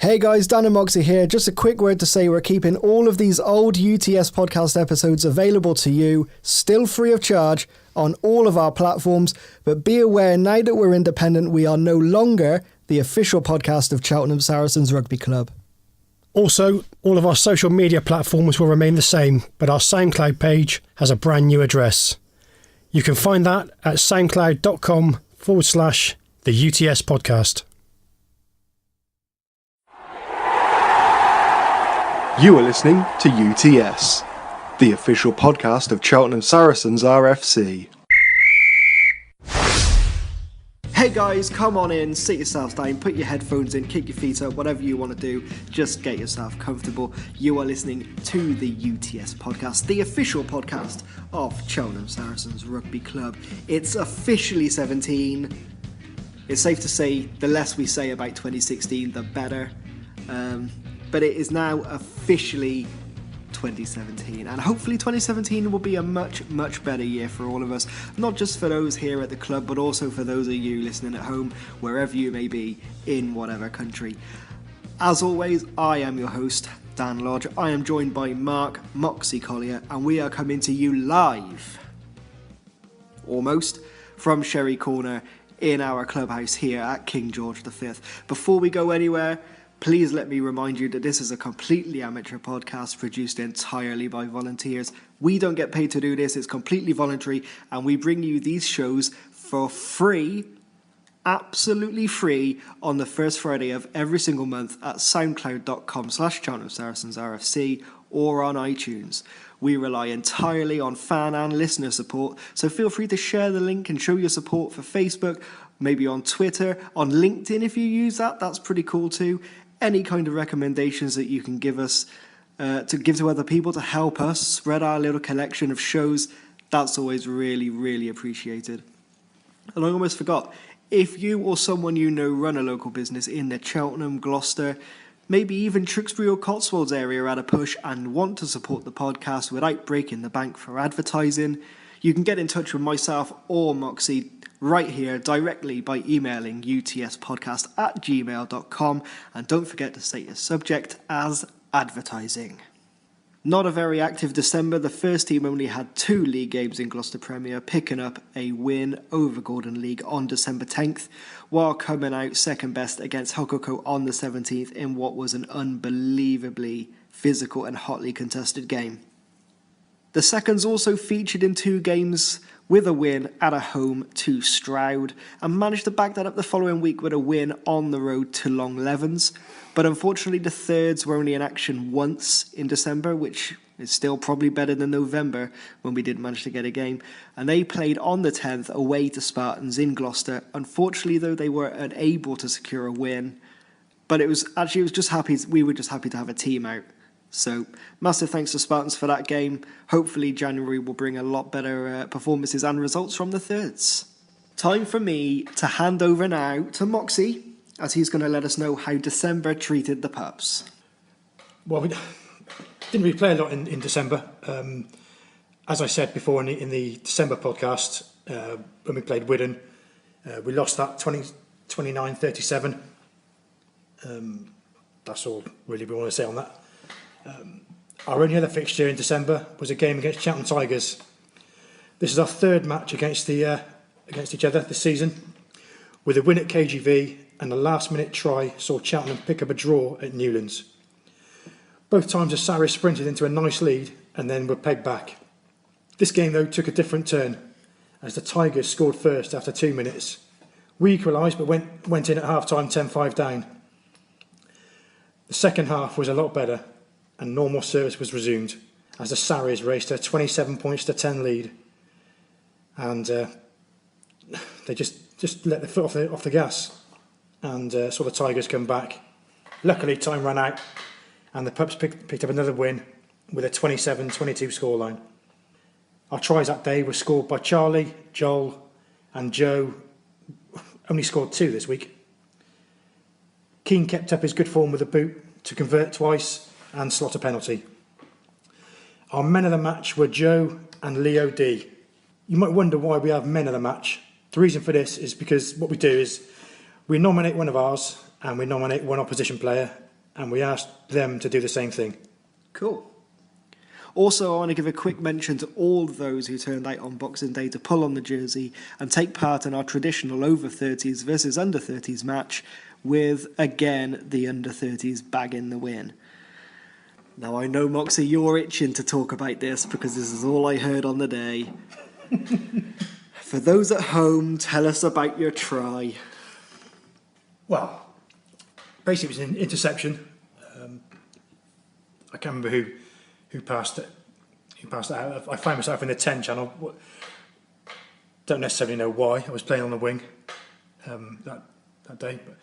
Hey guys, Dan and Moxy here. Just a quick word to say we're keeping all of these old UTS podcast episodes available to you, still free of charge, on all of our platforms. But be aware, now that we're independent, we are no longer the official podcast of Cheltenham Saracens Rugby Club. Also, all of our social media platforms will remain the same, but our SoundCloud page has a brand new address. You can find that at soundcloud.com/the UTS podcast. You are listening to UTS, the official podcast of Cheltenham Saracens RFC. Hey guys, come on in, sit yourselves down, put your headphones in, kick your feet up, whatever you want to do, just get yourself comfortable. You are listening to the UTS podcast, the official podcast of Cheltenham Saracens Rugby Club. It's officially 17. It's safe to say the less we say about 2016, the better. But it is now officially 2017, and hopefully 2017 will be a much better year for all of us, not just for those here at the club, but also for those of you listening at home, wherever you may be, in whatever country. As always, I am your host, Dan Lodge. I am joined by Mark Moxy Collier, and we are coming to you live, almost, from Sherry Corner in our clubhouse here at King George V. Before we go anywhere, please let me remind you that this is a completely amateur podcast produced entirely by volunteers. We don't get paid to do this, it's completely voluntary, and we bring you these shows for free, absolutely free, on the first Friday of every single month at soundcloud.com/Cheltenham Saracens RFC or on iTunes. We rely entirely on fan and listener support, so feel free to share the link and show your support for Facebook, maybe on Twitter, on LinkedIn if you use that, that's pretty cool too. Any kind of recommendations that you can give us, to give to other people to help us spread our little collection of shows, that's always really appreciated. And I almost forgot, if you or someone you know run a local business in the Cheltenham, Gloucester, maybe even Tewkesbury or Cotswolds area at a push and want to support the podcast without breaking the bank for advertising, you can get in touch with myself or Moxy right here directly by emailing utspodcast@gmail.com, and don't forget to state your subject as advertising. Not a very active December. The first team only had 2 league games in Gloucester Premier, picking up a win over Gordon League on December 10th, while coming out second best against Hokoko on the 17th in what was an unbelievably physical and hotly contested game. The Seconds also featured in 2 games with a win at a home to Stroud, and managed to back that up the following week with a win on the road to Long Levens. But unfortunately the Thirds were only in action once in December, which is still probably better than November when we did manage to get a game, and they played on the 10th away to Spartans in Gloucester. Unfortunately though, they were unable to secure a win, but we were just happy to have a team out. So, massive thanks to Spartans for that game. Hopefully January will bring a lot better performances and results from the Thirds. Time for me to hand over now to Moxy, as he's going to let us know how December treated the pups. Well, we didn't really play a lot in December. As I said before in the December podcast, when we played Widden, we lost that 29-37. That's all really we want to say on that. Our only other fixture in December was a game against Cheltenham Tigers. This is our 3rd match against each other this season, with a win at KGV and a last-minute try saw Cheltenham pick up a draw at Newlands. Both times the Sarries sprinted into a nice lead and then were pegged back. This game, though, took a different turn as the Tigers scored first after 2 minutes. We equalised but went in at half-time 10-5 down. The second half was a lot better, and normal service was resumed as the Sarries raced a 27 points to 10 lead, and they just let the foot off the gas and saw the Tigers come back. Luckily time ran out and the pups picked up another win with a 27-22 scoreline. Our tries that day were scored by Charlie, Joel and Joe. Only scored 2 this week. Keane kept up his good form with a Bhoot to convert twice and slot a penalty. Our men of the match were Joe and Leo D. You might wonder why we have men of the match. The reason for this is because what we do is we nominate one of ours and we nominate one opposition player, and we asked them to do the same thing. Cool. Also, I want to give a quick mention to all of those who turned out on Boxing Day to pull on the jersey and take part in our traditional over 30s versus under 30s match with, again, the under 30s bagging the win. Now, I know, Moxie, you're itching to talk about this because this is all I heard on the day. For those at home, tell us about your try. Well, basically it was an interception. I can't remember who passed it. Who passed it out. I found myself in the 10 channel. Don't necessarily know why. I was playing on the wing that day. But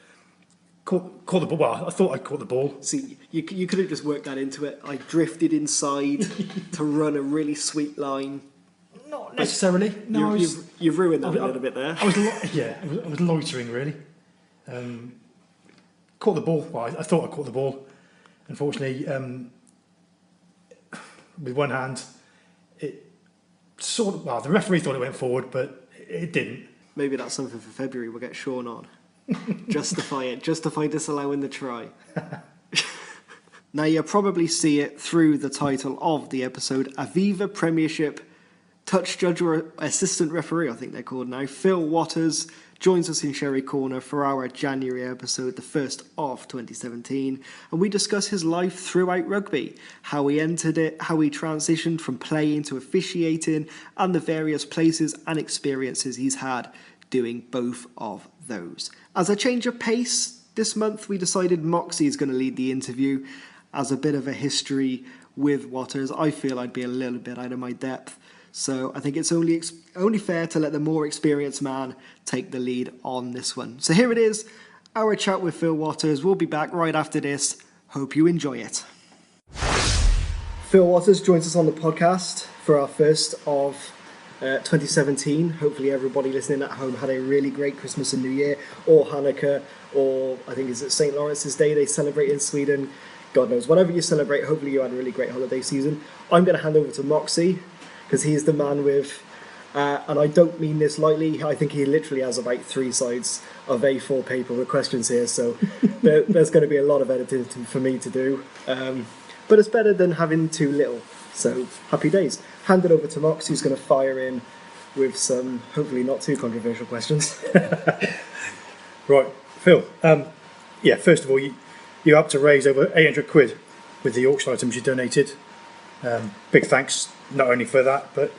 caught the ball. Well, I thought I caught the ball. See, you could have just worked that into it. I drifted inside to run a really sweet line. Not necessarily. No, you've ruined that a little bit there. I was loitering really. Caught the ball. Well, I thought I caught the ball. Unfortunately, with one hand, it sort of. Well, the referee thought it went forward, but it didn't. Maybe that's something for February. We'll get Sean on. Justify it. Justify disallowing the try. Now, you'll probably see it through the title of the episode, Aviva Premiership touch judge or assistant referee, I think they're called now, Phil Waters, joins us in Sherry Corner for our January episode, the first of 2017, and we discuss his life throughout rugby, how he entered it, how he transitioned from playing to officiating, and the various places and experiences he's had doing both of those. As a change of pace, this month we decided Moxy is going to lead the interview. As a bit of a history with Waters, I feel I'd be a little bit out of my depth. So I think it's only fair to let the more experienced man take the lead on this one. So here it is, our chat with Phil Waters. We'll be back right after this. Hope you enjoy it. Phil Waters joins us on the podcast for our first of 2017. Hopefully everybody listening at home had a really great Christmas and New Year, or Hanukkah, or I think it's St. Lawrence's Day they celebrate in Sweden. God knows, whatever you celebrate, hopefully you had a really great holiday season. I'm going to hand over to Moxy, because he's the man with, and I don't mean this lightly, I think he literally has about 3 sides of A4 paper with questions here, so there's going to be a lot of editing for me to do. But it's better than having too little, so happy days. Hand it over to Mox, who's going to fire in with some, hopefully not too controversial questions. Right, Phil, first of all, you helped to raise over 800 quid with the auction items you donated. Big thanks, not only for that, but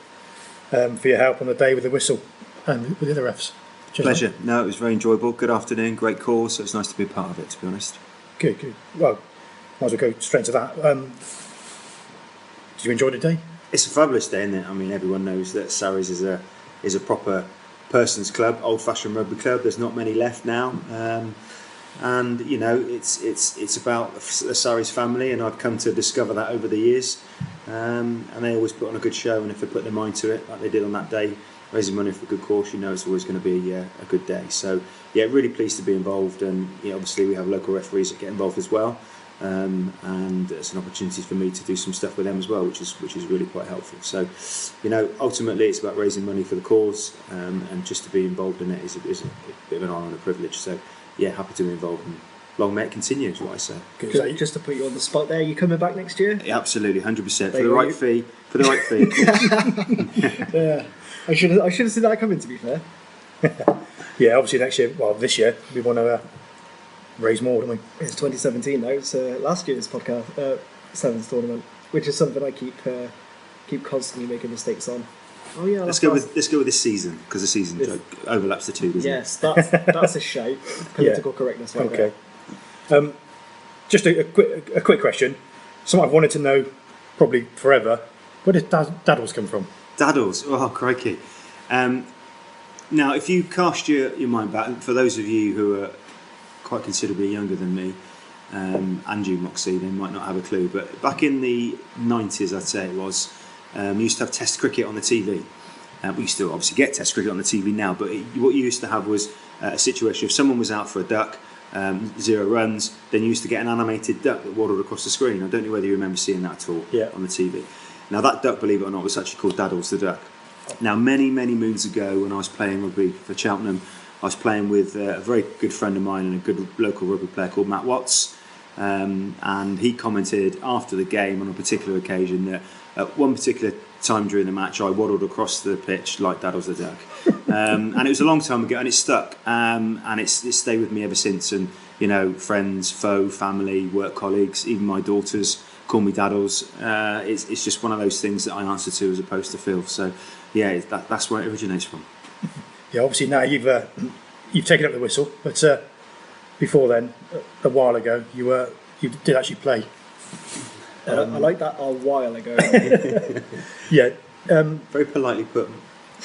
for your help on the day with the whistle and with the other refs. Pleasure. No, it was very enjoyable. Good afternoon, great cause. So it's nice to be a part of it, to be honest. Good. Well, might as well go straight to that. Did you enjoy the day? It's a fabulous day, isn't it? I mean, everyone knows that Sarries is a proper person's club, old-fashioned rugby club. There's not many left now. And you know, it's about the Sarries family, and I've come to discover that over the years. And they always put on a good show, and if they put their mind to it, like they did on that day, raising money for a good cause, you know it's always going to be a good day. So yeah, really pleased to be involved, and obviously we have local referees that get involved as well, and it's an opportunity for me to do some stuff with them as well, which is really quite helpful. So ultimately it's about raising money for the cause, and just to be involved in it is a bit of an honour and a privilege. So yeah, happy to be involved, and long may it continue, is what I say. Good. Just to put you on the spot there, you coming back next year? Yeah, absolutely, 100%. For the right fee. For the right fee. Yeah, I should have seen that coming, to be fair. Yeah, obviously next year, this year, we want to raise more, don't we? It's 2017 now. It's last year's podcast, Sevens tournament, which is something I keep constantly making mistakes on. Oh yeah, let's go with this season, because the season joke overlaps the two, doesn't it? Yes, that's a shout. Political correctness, right? Okay. There. Just a quick question. Something I've wanted to know probably forever. Where did daddles come from? Daddles? Oh, crikey. Now, if you cast your mind back, for those of you who are quite considerably younger than me, and you, Moxie, they might not have a clue, but back in the 90s, I'd say it was, we used to have Test cricket on the TV. We used to obviously get Test cricket on the TV now, but what you used to have was a situation if someone was out for a duck, 0 runs, then you used to get an animated duck that waddled across the screen. I don't know whether you remember seeing that at all on the TV. Now that duck, believe it or not, was actually called Daddles the duck. Now many moons ago, when I was playing rugby for Cheltenham, I was playing with a very good friend of mine and a good local rugby player called Matt Watts. And he commented after the game on a particular occasion that at one particular time during the match I waddled across the pitch like Daddles the duck. And it was a long time ago and it stuck, and it's stayed with me ever since. And you know, friends, foe, family, work colleagues, even my daughters call me Daddles. It's just one of those things that I answer to as opposed to Phil. So yeah, that's where it originates from. Yeah, obviously now you've taken up the whistle, but before then, a while ago, you did actually play. I like that, a while ago. Yeah. Very politely put.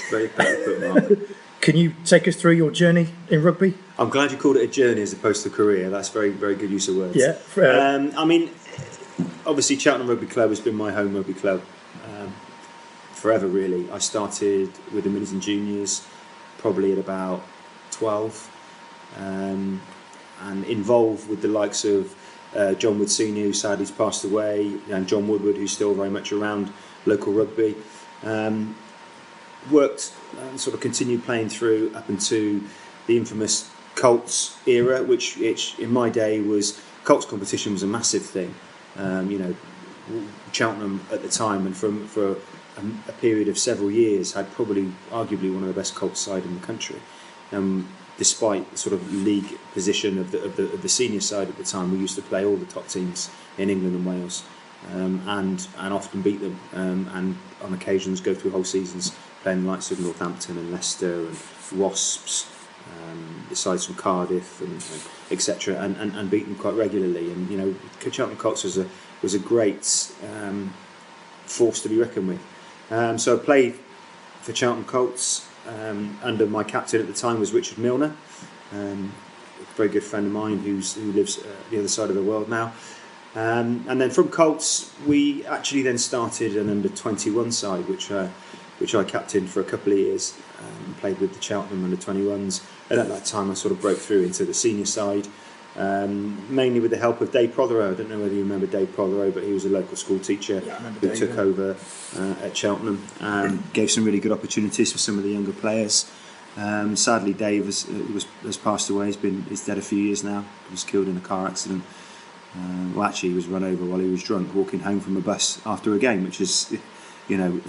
Very politely put, Mark. Can you take us through your journey in rugby? I'm glad you called it a journey as opposed to a career. That's very, very good use of words. Yeah. I mean, obviously Cheltenham Rugby Club has been my home rugby club forever, really. I started with the minis and juniors probably at about 12, and involved with the likes of John Wood Senior, who sadly has passed away, and John Woodward, who's still very much around local rugby. Worked and sort of continued playing through up into the infamous Colts era, which in my day was Colts competition was a massive thing. You know, Cheltenham at the time, and for a period of several years, had probably arguably one of the best Colts side in the country. Despite the sort of league position of the senior side at the time, we used to play all the top teams in England and Wales, and often beat them, and on occasions go through whole seasons playing the likes of Northampton and Leicester and Wasps, the sides from Cardiff and etc. and beat them quite regularly. And you know, Cheltenham Colts was a great force to be reckoned with. So I played for Cheltenham Colts. Under my captain at the time was Richard Milner, a very good friend of mine who lives the other side of the world now. And then from Colts, we actually then started an under-21 side, which I captained for a couple of years. Played with the Cheltenham under-21s, and at that time I sort of broke through into the senior side, mainly with the help of Dave Prothero. I don't know whether you remember Dave Prothero, but he was a local school teacher who took over at Cheltenham and gave some really good opportunities for some of the younger players. Sadly, Dave has passed away. He's dead a few years now. He was killed in a car accident. Well, actually, he was run over while he was drunk walking home from a bus after a game, which is, you know,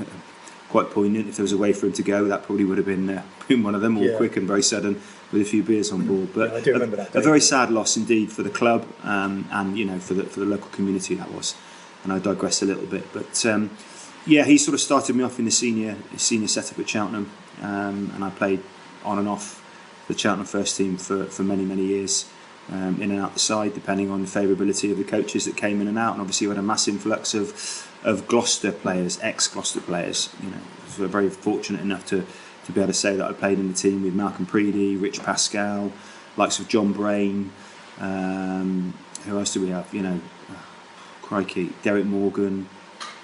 quite poignant. If there was a way for him to go, that probably would have been one of them, all quick and very sudden with a few beers on board. But I do remember that day. A very sad loss indeed for the club, and you know, for the local community that was. And I digress a little bit, but yeah, he sort of started me off in the senior setup at Cheltenham, and I played on and off the Cheltenham first team for many years. In and out the side, depending on the favourability of the coaches that came in and out, and obviously we had a mass influx of Gloucester players, ex-Gloucester players. You know, so we're very fortunate enough to be able to say that I played in the team with Malcolm Preedy, Rich Pascal, likes of John Brain. Who else do we have? You know, crikey, Derek Morgan,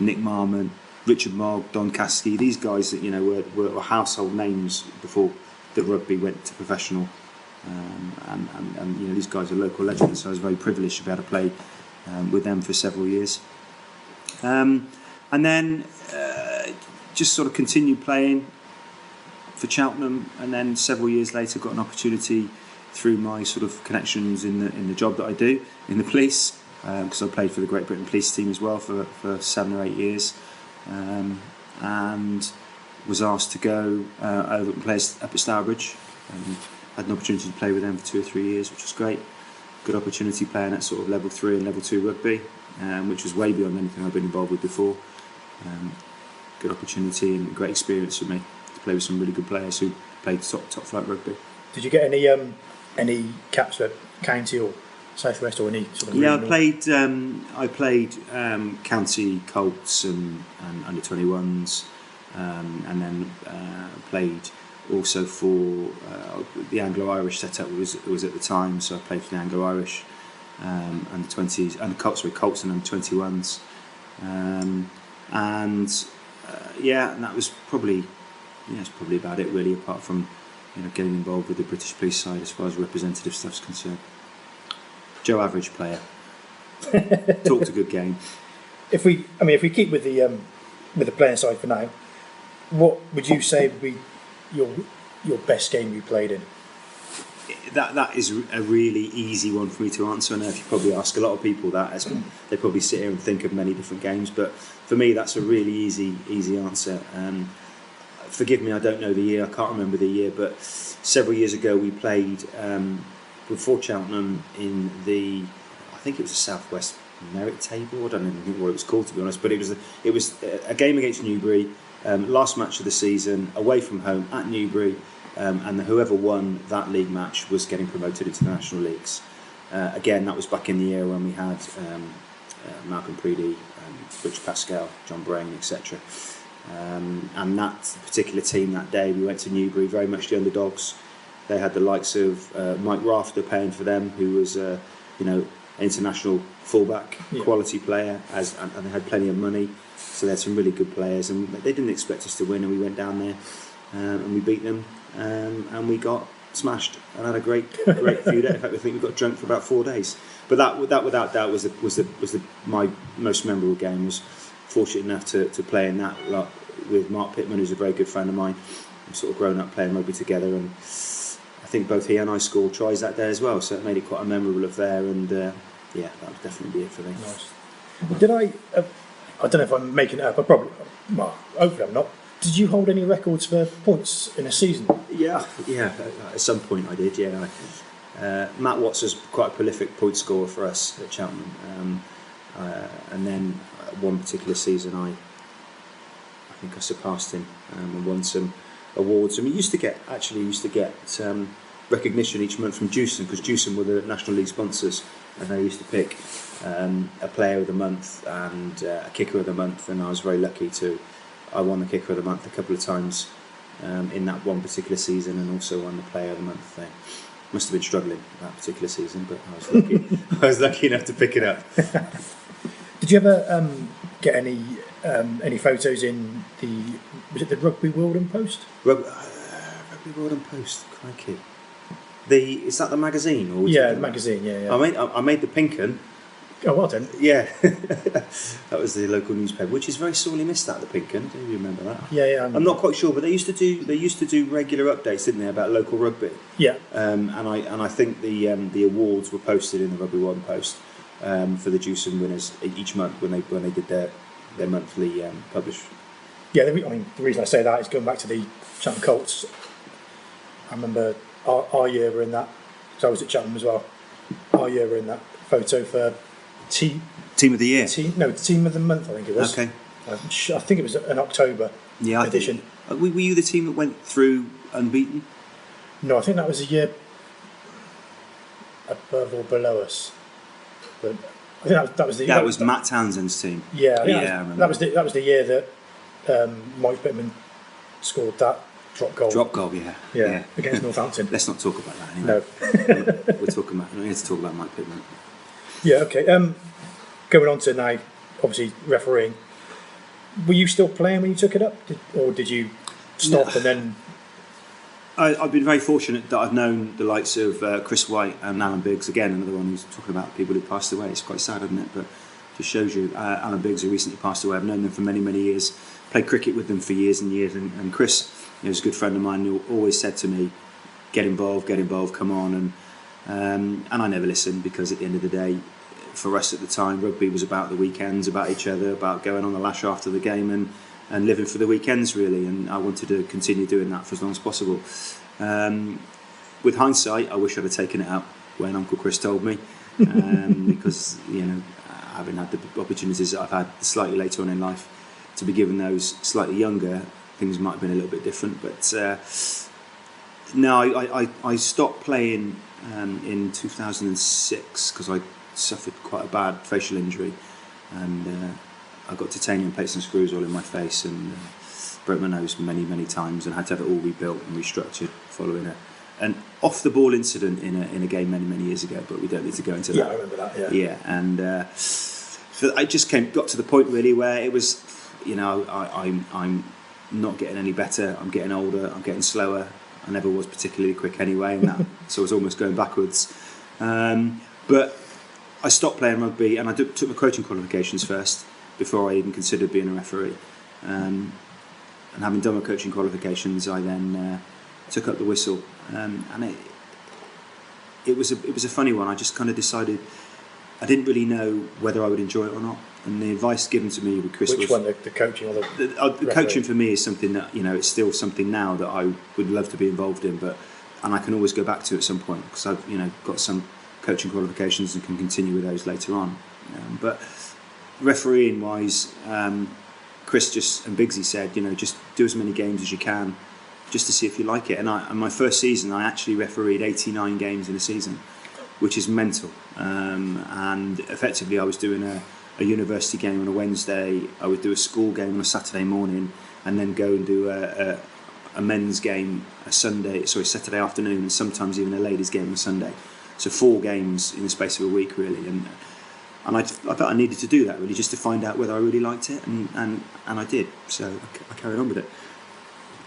Nick Marmon, Richard Mogg, Don Caskey. These guys that, you know, were household names before the rugby went to professional. And you know, these guys are local legends, so I was very privileged to be able to play with them for several years, and then just sort of continued playing for Cheltenham, and then several years later got an opportunity through my sort of connections in the job that I do in the police, because I played for the Great Britain police team as well for 7 or 8 years, and was asked to go over and play up at Stourbridge. Had an opportunity to play with them for 2 or 3 years, which was great. Good opportunity playing at sort of level 3 and level 2 rugby, which was way beyond anything I've been involved with before. Good opportunity and great experience for me to play with some really good players who played top flight rugby. Did you get any caps at county or southwest or any sort of? Yeah, regional? I played county Colts and under 21s, and then played also for the Anglo-Irish setup was at the time, so I played for the Anglo-Irish under 20s and Colts and under 21s, and that was probably about it really, apart from, you know, getting involved with the British police side as far as representative stuff's concerned. Joe Average player. Talked a good game. If we keep with the playing side for now, what would you say would be your best game you played in? that is a really easy one for me to answer. I know if you probably ask a lot of people that, they probably sit here and think of many different games, but for me that's a really easy answer. Forgive me, I don't know the year, I can't remember the year, but several years ago we played before Cheltenham in I think it was the Southwest Merit Table. I don't even think what it was called, to be honest, but it was a game against Newbury, last match of the season, away from home at Newbury, and whoever won that league match was getting promoted into the National Leagues. Again, that was back in the era when we had Malcolm Preedy, Butch Pascal, John Brain, etc. And that particular team that day, we went to Newbury, very much the underdogs. They had the likes of Mike Rafter paying for them, who was international fullback, quality player, and they had plenty of money, so they had some really good players, and they didn't expect us to win, and we went down there and we beat them, and we got smashed and had a great few days. In fact, I think we got drunk for about 4 days. But that without doubt was my most memorable game. Was fortunate enough to play in that lot with Mark Pittman, who's a very good friend of mine. We've sort of grown up playing rugby together, and I think both he and I scored tries that day as well, so it made it quite a memorable affair, and that would definitely be it for me. Nice. Did I don't know if I'm making it up, hopefully I'm not. Did you hold any records for points in a season? Yeah, at some point I did, Matt Watts was quite a prolific point scorer for us at Cheltenham, and then one particular season I think I surpassed him and won some awards. And we used to get recognition each month from Jewson, because Jewson were the National League sponsors, and they used to pick a player of the month and a kicker of the month, and I was very lucky I won the kicker of the month a couple of times in that one particular season, and also won the player of the month thing. Must have been struggling that particular season, but I was lucky. I was lucky enough to pick it up. Did you ever get any photos in was it the Rugby World and Post? Rugby World and Post, crikey. Is that the magazine? Or the magazine. Yeah. I made the pink un. Oh, well done. Yeah, that was the local newspaper, which is very sorely missed. The pink un. Do you remember that? Yeah. I'm not quite sure, but they used to do regular updates, didn't they, about local rugby? Yeah. And I think the awards were posted in the Rugby World and Post for the Jewson winners each month when they did their monthly publish. Yeah, the reason I say that is going back to the Cheltenham Colts. I remember our year were in that, so I was at Cheltenham as well. Our year were in that photo for Team of the Year? Team of the Month, I think it was. Okay. I think it was an October edition. Were you the team that went through unbeaten? No, I think that was a year above or below us. But I think that was the. That was Matt Townsend's team. Yeah, I remember. That was the year that Mike Pittman scored that drop goal. Yeah, against Northampton. Let's not talk about that anyway. No. We're here to talk about Mike Pittman. Yeah, okay. Going on to now, obviously refereeing. Were you still playing when you took it up, or did you stop and then? I've been very fortunate that I've known the likes of Chris White and Alan Biggs. Again, another one who's talking about people who passed away. It's quite sad, isn't it? But just shows you. Alan Biggs, who recently passed away, I've known them for many, many years. Played cricket with them for years and years. And Chris, was a good friend of mine, who always said to me, "Get involved, come on." And I never listened, because at the end of the day, for us at the time, rugby was about the weekends, about each other, about going on the lash after the game and living for the weekends, really. And I wanted to continue doing that for as long as possible. With hindsight, I wish I'd have taken it out when Uncle Chris told me, because having had the opportunities that I've had slightly later on in life, to be given those slightly younger, things might have been a little bit different. But no, I stopped playing in 2006 because I suffered quite a bad facial injury, and I got titanium plates and screws all in my face, and broke my nose many times, and had to have it all rebuilt and restructured following an off the ball incident in a game many years ago. But we don't need to go into that. Yeah, I remember that. Yeah. And so I just got to the point really where it was, I'm not getting any better. I'm getting older. I'm getting slower. I never was particularly quick anyway, and that so I was almost going backwards. But I stopped playing rugby, and I took my coaching qualifications first before I even considered being a referee. And having done my coaching qualifications, I then took up the whistle. And it was a funny one. I just kind of decided I didn't really know whether I would enjoy it or not. And the advice given to me with Chris Which one, the coaching or the coaching for me is something that, you know, it's still something now that I would love to be involved in, and I can always go back to at some point because I've, you know, got some coaching qualifications and can continue with those later on. But refereeing wise, Chris and Biggsy said, you know, just do as many games as you can just to see if you like it. And my first season, I actually refereed 89 games in a season, which is mental. And effectively, I was doing a university game on a Wednesday, I would do a school game on a Saturday morning, and then go and do a men's game Saturday afternoon, and sometimes even a ladies' game on Sunday. So 4 games in the space of a week, really. And I felt I needed to do that, really, just to find out whether I really liked it, and I did. So I carried on with it.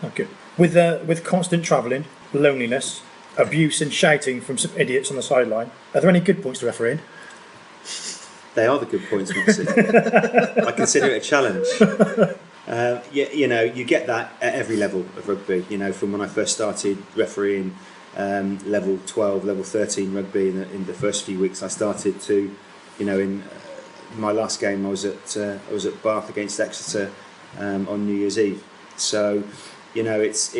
Okay. With constant travelling, loneliness, abuse and shouting from some idiots on the sideline, are there any good points to refereeing? They are the good points, Moxy. I consider it a challenge. You know, you get that at every level of rugby. You know, from when I first started refereeing level 12, level 13 rugby in the first few weeks I started to, you know, in my last game I was at Bath against Exeter on New Year's Eve. So, you know, it's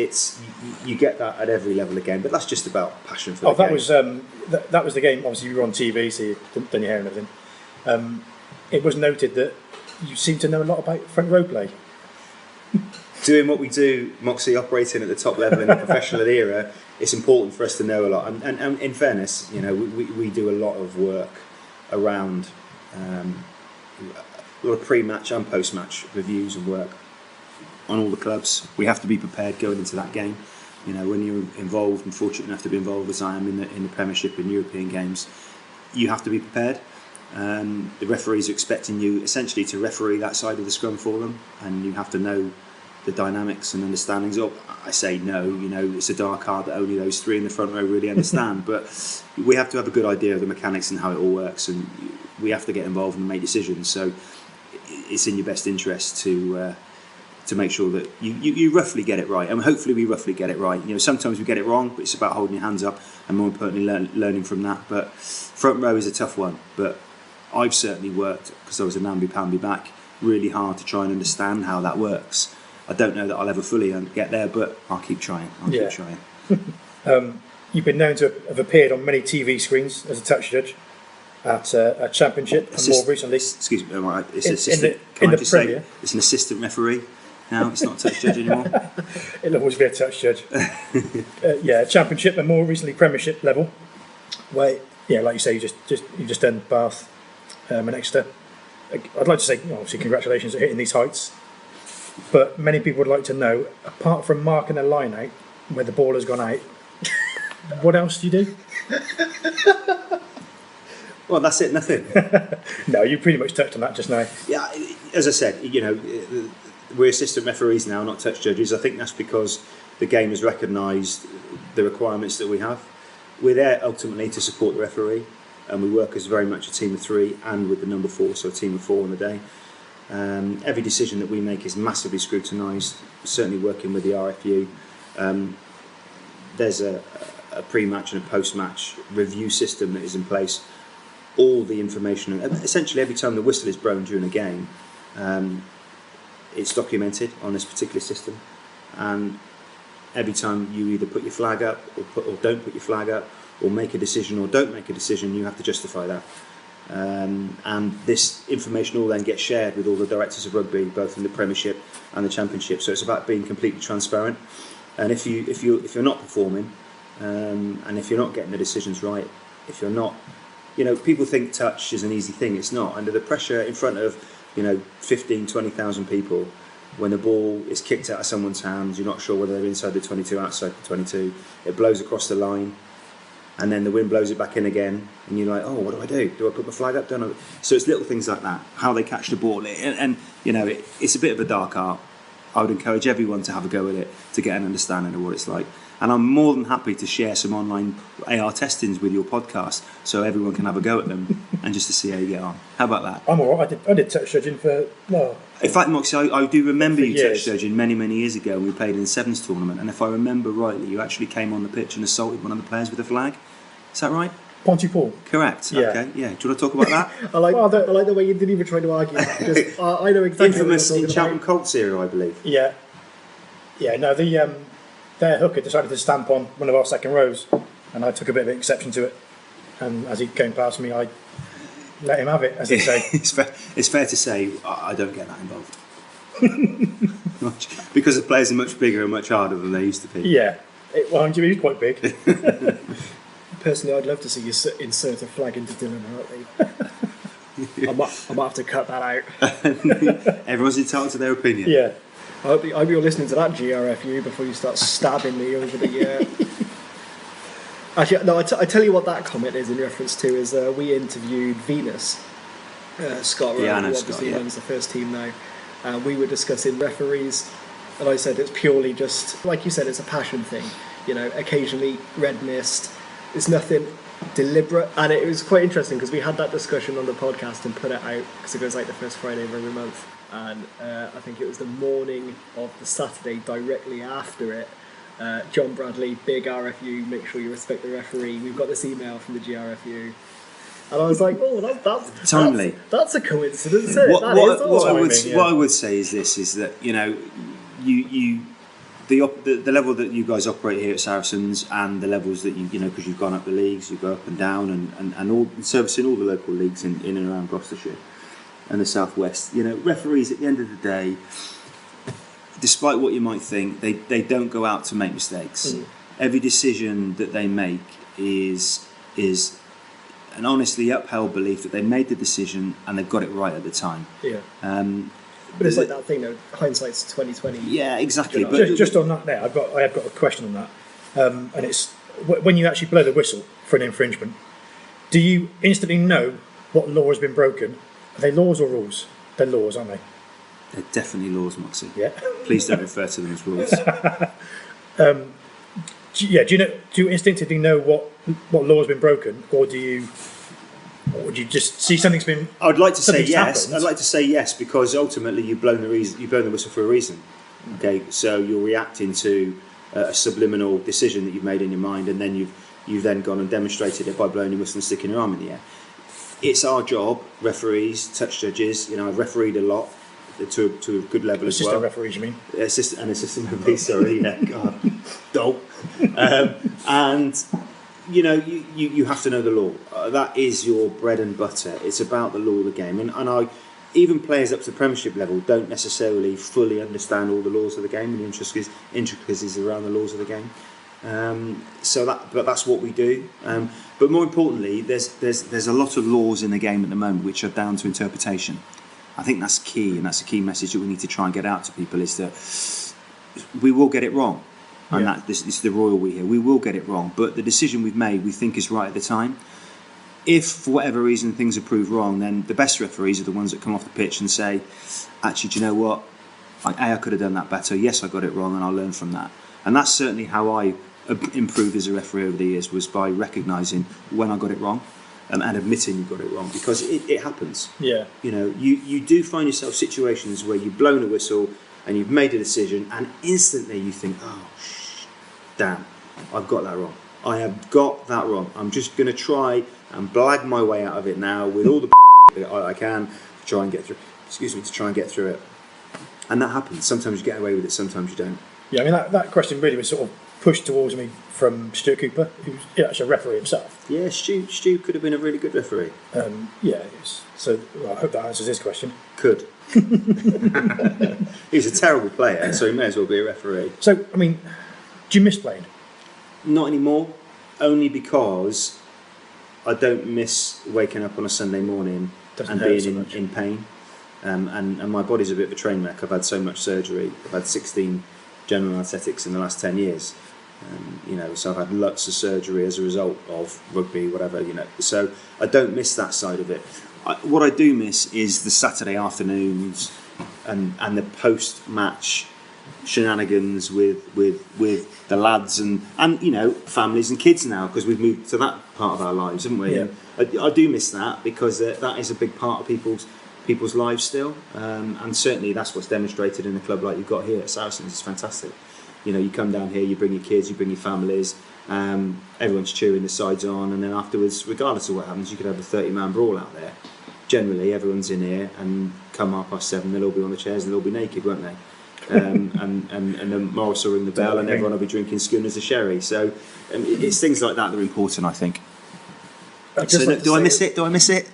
you get that at every level again, but that's just about passion for the game. That was the game. Obviously, you were on TV, so you've done your hair and everything. It was noted that you seem to know a lot about front row play. Doing what we do, Moxy, operating at the top level in the professional era, it's important for us to know a lot. And in fairness, you know, we do a lot of work around a lot of pre-match and post-match reviews and work on all the clubs. We have to be prepared going into that game. You know, when you're involved and fortunate enough to be involved as I am in the Premiership and European games, you have to be prepared. The referees are expecting you essentially to referee that side of the scrum for them, and you have to know the dynamics and understandings of. I say no, you know, it's a dark art that only those 3 in the front row really understand, but we have to have a good idea of the mechanics and how it all works, and we have to get involved and make decisions. So it's in your best interest to make sure that you roughly get it right, and hopefully we roughly get it right. You know, sometimes we get it wrong, but it's about holding your hands up and more importantly learning from that. But front row is a tough one, but I've certainly worked, because I was a namby-pamby back, really hard to try and understand how that works. I don't know that I'll ever fully get there, but I'll keep trying. Keep trying. You've been known to have appeared on many TV screens as a touch judge at a championship, and more recently. Excuse me, right, it's it's an assistant referee now. It's not a touch judge anymore. It'll always be a touch judge. Championship and more recently Premiership level, where like you say, you just done Bath and Exeter. I'd like to say, obviously, congratulations on hitting these heights. But many people would like to know, apart from marking a line out where the ball has gone out, what else do you do? Well, that's it, nothing. No, you pretty much touched on that just now. Yeah, as I said, you know, we're assistant referees now, not touch judges. I think that's because the game has recognised the requirements that we have. We're there ultimately to support the referee, and we work as very much a team of 3 and with the number 4, so a team of 4 on the day. Every decision that we make is massively scrutinised, certainly working with the RFU. There's a pre-match and a post-match review system that is in place. All the information, essentially every time the whistle is blown during a game, it's documented on this particular system, and every time you either put your flag up or don't put your flag up, or make a decision or don't make a decision, you have to justify that. And this information all then gets shared with all the directors of rugby, both in the Premiership and the Championship. So it's about being completely transparent. And if you're not performing, and if you're not getting the decisions right, if you're not, you know, people think touch is an easy thing. It's not. Under the pressure in front of, 15, 20,000 people, when the ball is kicked out of someone's hands, you're not sure whether they're inside the 22, outside the 22. It blows across the line, and then the wind blows it back in again, and you're like, oh, what do? Do I put my flag up? Don't I? So it's little things like that, how they catch the ball, and it's a bit of a dark art. I would encourage everyone to have a go at it to get an understanding of what it's like. And I'm more than happy to share some online AR testings with your podcast so everyone can have a go at them and just to see how you get on. How about that? I'm all right. I did touch judging for... No. In fact, Moxy, I do remember you touch judging many, many years ago when we played in the Sevens tournament. And if I remember rightly, you actually came on the pitch and assaulted one of the players with a flag. Is that right? Pontypool. Correct. Yeah. Okay. Yeah. Do you want to talk about that? I like the way you didn't even try to argue that, because I know exactly Infamous what in you're Cheltenham talking Colts era, I believe. Yeah. Yeah, no, their hooker decided to stamp on one of our second rows, and I took a bit of exception to it. And as he came past me, I let him have it, as they say. It's fair to say I don't get that involved. Because the players are much bigger and much harder than they used to be. Yeah. Well, he's quite big. about. Personally, I'd love to see you insert a flag into Dylan Hartley. I might have to cut that out. Everyone's entitled to their opinion. Yeah. I hope you're listening to that, GRFU, before you start stabbing me over the... Actually, no, I tell you what that comment is in reference to is we interviewed Venus, Scott Rowe, Yeah, I know who Scott, obviously yeah. runs the first team now. We were discussing referees, and I said it's purely just, like you said, it's a passion thing. You know, occasionally red mist, it's nothing deliberate. And it was quite interesting because we had that discussion on the podcast and put it out because it goes like the first Friday of every month. And I think it was the morning of the Saturday directly after it. John Bradley, big RFU, make sure you respect the referee. We've got this email from the GRFU. And I was like, oh, that's Timely. That's a coincidence, isn't it? What Timing. I would say is this: is that the level that you guys operate here at Saracens and the levels that because you've gone up the leagues, you go up and down and all servicing all the local leagues in and around Gloucestershire and the southwest. Referees at the end of the day, despite what you might think, they don't go out to make mistakes. Every decision that they make is an honestly upheld belief that they made the decision and they've got it right at the time. Yeah. But it's like that thing, though. Hindsight's 2020. Yeah, exactly. Just on that, there, I have got a question on that, and it's when you actually blow the whistle for an infringement, do you instantly know what law has been broken? Are they laws or rules? They're laws, aren't they? They're definitely laws, Moxy. Yeah. Please don't refer to them as rules. Do you instinctively know what law has been broken, or do you you just see something's been? I'd like to say yes. happened? I'd like to say yes because ultimately you've blown the whistle for a reason. Okay, so you're reacting to a subliminal decision that you've made in your mind, and then you've then gone and demonstrated it by blowing your whistle and sticking your arm in the air. It's our job, referees, touch judges. I've refereed a lot to a good level as well. Assistant referees, you mean? Assistant referee. Sorry, yeah, God, dope. And you have to know the law. That is your bread and butter. It's about the law of the game, and even players up to the Premiership level don't necessarily fully understand all the laws of the game and the intricacies around the laws of the game. But that's what we do. But more importantly, there's a lot of laws in the game at the moment which are down to interpretation. I think that's key, and that's a key message that we need to try and get out to people: is that we will get it wrong, and that this is the royal we here. We will get it wrong, but the decision we've made, we think, is right at the time. If for whatever reason things are proved wrong, then the best referees are the ones that come off the pitch and say, actually, do you know what? I could have done that better. Yes, I got it wrong, and I'll learn from that. And that's certainly how I improved as a referee over the years, was by recognising when I got it wrong and admitting you got it wrong, because it happens. Yeah. You do find yourself situations where you've blown a whistle and you've made a decision, and instantly you think, oh, damn, I've got that wrong. I have got that wrong. I'm just going to try and blag my way out of it now with all the that I can to try and get through. To try and get through it. And that happens. Sometimes you get away with it, sometimes you don't. Yeah, I mean that question really was sort of pushed towards me from Stuart Cooper, who's actually a referee himself. Yeah, Stu could have been a really good referee. So I hope that answers his question. Could. He's a terrible player, so he may as well be a referee. So, I mean, do you miss playing? Not anymore, only because I don't miss waking up on a Sunday morning and being in pain. And my body's a bit of a train wreck. I've had so much surgery. I've had 16 general anaesthetics in the last 10 years. So I've had lots of surgery as a result of rugby, whatever, So I don't miss that side of it. What I do miss is the Saturday afternoons and the post-match shenanigans with the lads and families and kids now, because we've moved to that part of our lives, haven't we? Yeah. I do miss that, because that is a big part of people's lives still, and certainly that's what's demonstrated in a club like you've got here at Saracens. It's fantastic. You know, you come down here, you bring your kids, you bring your families, everyone's cheering the sides on, and then afterwards, regardless of what happens, you could have a 30-man brawl out there. Generally, everyone's in here, and come 7:30, they'll all be on the chairs and they'll all be naked, won't they? And then Morris will ring the bell, and everyone will be drinking schooners of sherry. So it's things like that that are important, I think. Do I miss it?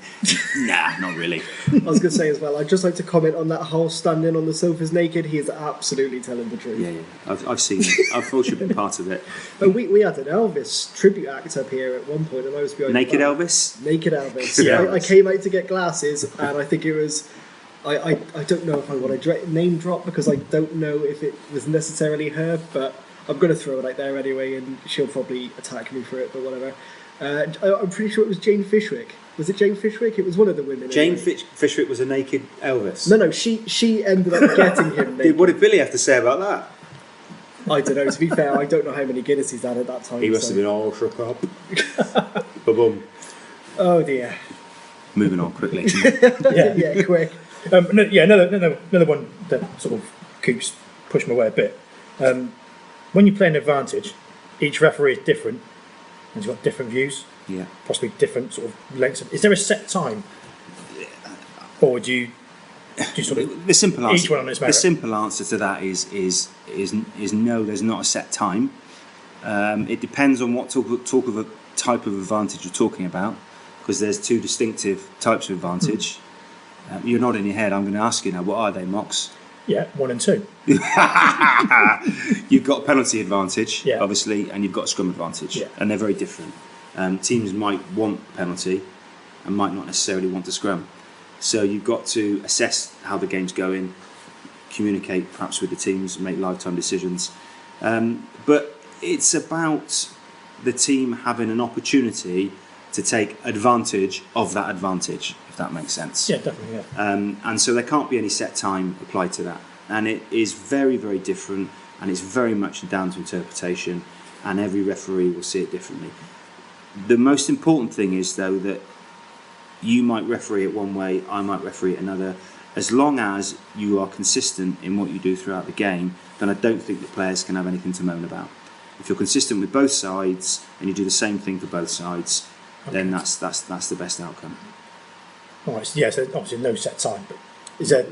Nah, not really. I was going to say as well, I'd just like to comment on that whole standing on the sofas naked. He is absolutely telling the truth. Yeah. I've seen it. I've fortunately been part of it. But we had an Elvis tribute act up here at one point, and I was behind Naked Elvis? Naked Elvis. Yeah. I came out to get glasses, and I think it was... I don't know if I want to name drop, because I don't know if it was necessarily her, but I'm going to throw it out there anyway, and she'll probably attack me for it, but whatever. I'm pretty sure it was Jane Fishwick. Was it Jane Fishwick? It was one of the women. Jane Fishwick was a naked Elvis. No, she ended up getting him naked. What did Billy have to say about that? I don't know. To be fair, I don't know how many Guinness he's had at that time. He must have been all shook up. Ba-boom. Oh dear. Moving on quickly. Yeah, quick. Another one that sort of keeps pushing my way a bit. When you play an advantage, each referee is different, and he's got different views. Yeah. Possibly different sort of lengths. Is there a set time, or do you sort of the simple answer? Each one on its merit? The simple answer to that is no. There's not a set time. It depends on what type of advantage you're talking about, because there's two distinctive types of advantage. You're nodding your head. I'm going to ask you now. What are they, Mox? Yeah, 1 and 2. You've got penalty advantage, yeah, obviously, and you've got scrum advantage, yeah, and they're very different. Teams might want penalty and might not necessarily want to scrum. So you've got to assess how the game's going, communicate perhaps with the teams, make lifetime decisions. But it's about the team having an opportunity to take advantage of that advantage, if that makes sense. Yeah, definitely, yeah. And so there can't be any set time applied to that. And it is very, very different, and it's very much down to interpretation, and every referee will see it differently. The most important thing is, though, that you might referee it one way, I might referee it another. As long as you are consistent in what you do throughout the game, then I don't think the players can have anything to moan about. If you're consistent with both sides and you do the same thing for both sides, then that's the best outcome. Right, yeah, so obviously no set time, but is there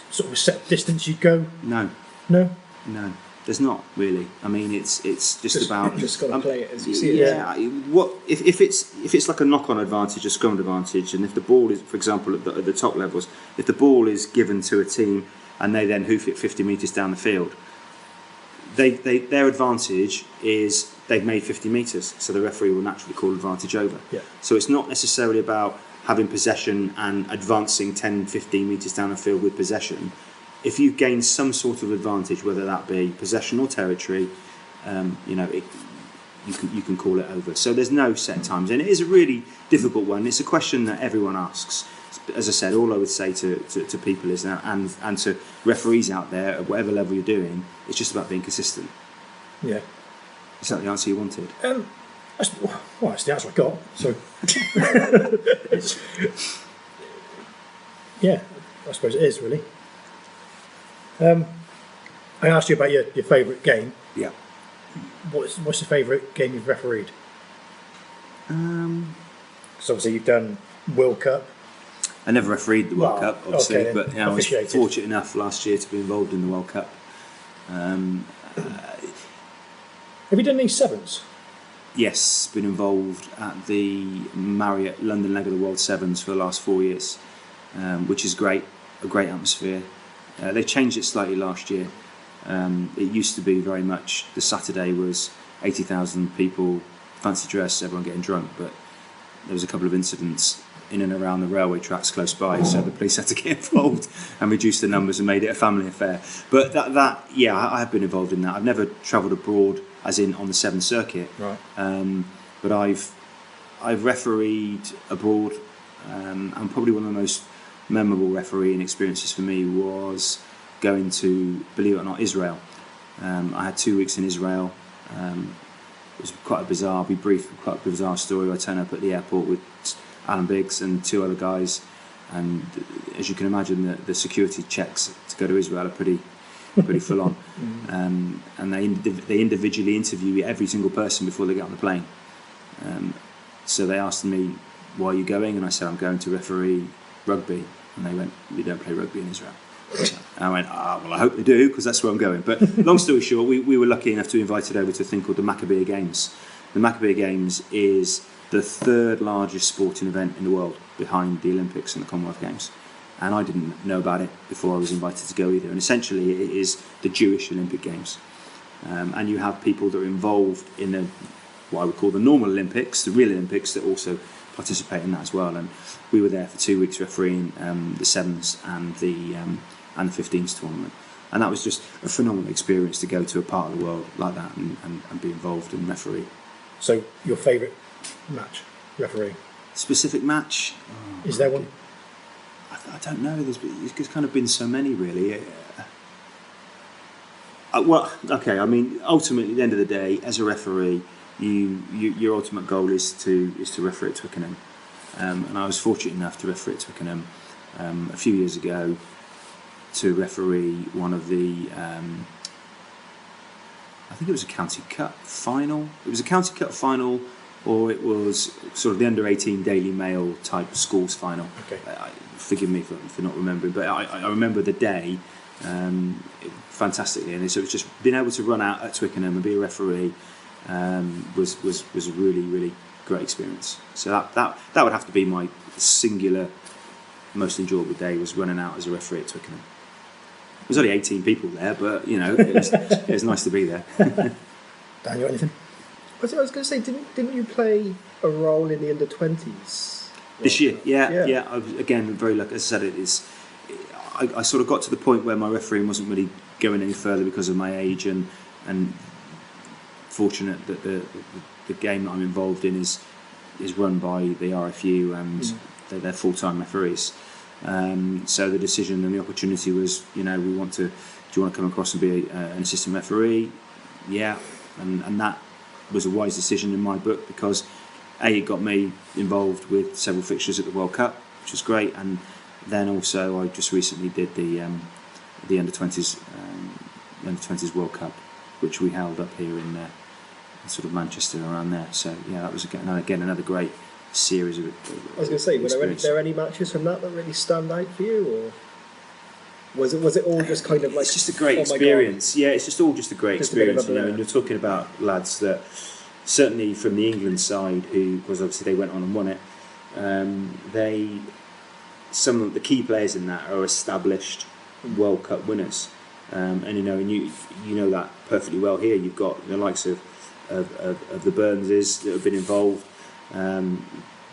sort of a set distance you'd go? No. There's not really. I mean, it's just about just got to play it as you see it. Yeah. What if it's like a knock-on advantage, a scrum advantage, and if the ball is, for example, at the top levels, if the ball is given to a team and they then hoof it 50 metres down the field, their advantage is they've made 50 metres, so the referee will naturally call advantage over. Yeah. So it's not necessarily about having possession and advancing 10, 15 metres down the field with possession. If you gain some sort of advantage, whether that be possession or territory, you can call it over. So there's no set times, and it is a really difficult one. It's a question that everyone asks. As I said, all I would say to people is that, and to referees out there at whatever level you're doing, it's just about being consistent. Yeah. Is that the answer you wanted? That's the answer I got. So, yeah, I suppose it is really. I asked you about your favourite game. Yeah. What's your favourite game you've refereed? Because obviously you've done World Cup. I never refereed the World Cup, obviously, okay, but I was fortunate enough last year to be involved in the World Cup. Have you done any sevens? Yes, been involved at the Marriott London leg of the World Sevens for the last 4 years, which is great, a great atmosphere. They changed it slightly last year. It used to be very much the Saturday was 80,000 people, fancy dress, everyone getting drunk, but there was a couple of incidents in and around the railway tracks close by, so the police had to get involved and reduce the numbers and made it a family affair. But I have been involved in that. I've never travelled abroad, as in on the Seventh Circuit, right? But I've refereed abroad, and probably one of the most memorable refereeing experiences for me was going to, believe it or not, Israel. I had 2 weeks in Israel. It was quite a bizarre story. I turned up at the airport with Alan Biggs and 2 other guys, and as you can imagine, the security checks to go to Israel are pretty pretty full on. And they individually interview every single person before they get on the plane. So they asked me, "Why are you going?" And I said, "I'm going to referee rugby." And they went, "We don't play rugby in Israel." And I went, well, I hope they do, because that's where I'm going. But long story short, we were lucky enough to be invited over to a thing called the Maccabiah Games. The Maccabiah Games is the third largest sporting event in the world, behind the Olympics and the Commonwealth Games. And I didn't know about it before I was invited to go either. And essentially it is the Jewish Olympic Games. And you have people that are involved in what I would call the normal Olympics, the real Olympics, that also participate in that as well. And we were there for 2 weeks refereeing the sevens and the 15s tournament. And that was just a phenomenal experience to go to a part of the world like that and be involved and referee. So, your favourite match, referee? Specific match? Is there one? I don't know. There's kind of been so many, really. Well, okay. I mean, ultimately, at the end of the day, as a referee, your ultimate goal is to referee at Twickenham. And I was fortunate enough to referee at Twickenham a few years ago, to referee one of the, I think it was a County Cup final. It was a County Cup final, or it was sort of the under-18 Daily Mail type schools final. Okay. Forgive me for not remembering, but I remember the day fantastically, and so it's just being able to run out at Twickenham and be a referee was a really, really great experience. So that would have to be my singular most enjoyable day, was running out as a referee at Twickenham. There was only 18 people there, but it was nice to be there. Dan, you got anything? I was going to say, didn't you play a role in the under-20s? This year, yeah. I was, again, very lucky. As I said, I sort of got to the point where my refereeing wasn't really going any further because of my age, and fortunate that the game that I'm involved in is run by the RFU, and they're full-time referees. So the decision and the opportunity was, do you want to come across and be an assistant referee? Yeah, and that was a wise decision in my book, because it got me involved with several fixtures at the World Cup, which was great, and then also I just recently did the under-20s World Cup, which we held up here in sort of Manchester, around there. So yeah, that was again another great series of. I was going to say, were there any matches from that really stand out for you, or was it all just kind of like? It's just a great experience. Yeah, it's just all just a great experience. And you're talking about lads that, certainly from the England side, who, because obviously they went on and won it. Some of the key players in that are established World Cup winners, and you know that perfectly well. Here you've got the likes of the Burnses that have been involved.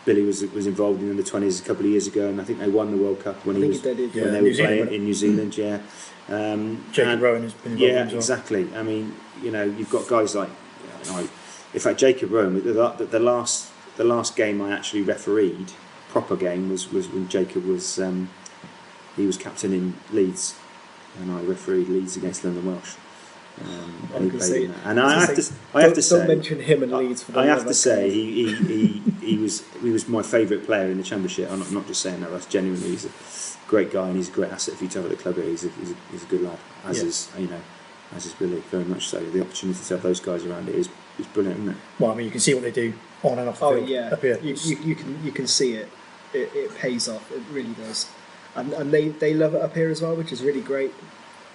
Billy was involved in the 20s a couple of years ago, and I think they won the World Cup when they were playing in New Zealand. Yeah, Jacob Rowan has been involved. Yeah, as well. exactly. I mean, you've got guys like, in fact, Jacob Rowan. The last game I actually refereed, proper game, was when Jacob was he was captain in Leeds, and I refereed Leeds against London Welsh. I have to say, don't mention him and Leeds. I have to say, he was my favourite player in the Championship. I'm not just saying that. That's genuinely, he's a great guy, and he's a great asset for you to have at the club here. He's a good lad, as is Billy, very much so. The opportunity to have those guys around it is brilliant, isn't it? Well, I mean, you can see what they do on and off the field. Oh yeah, up here. You can see it. It pays off. It really does, and they love it up here as well, which is really great.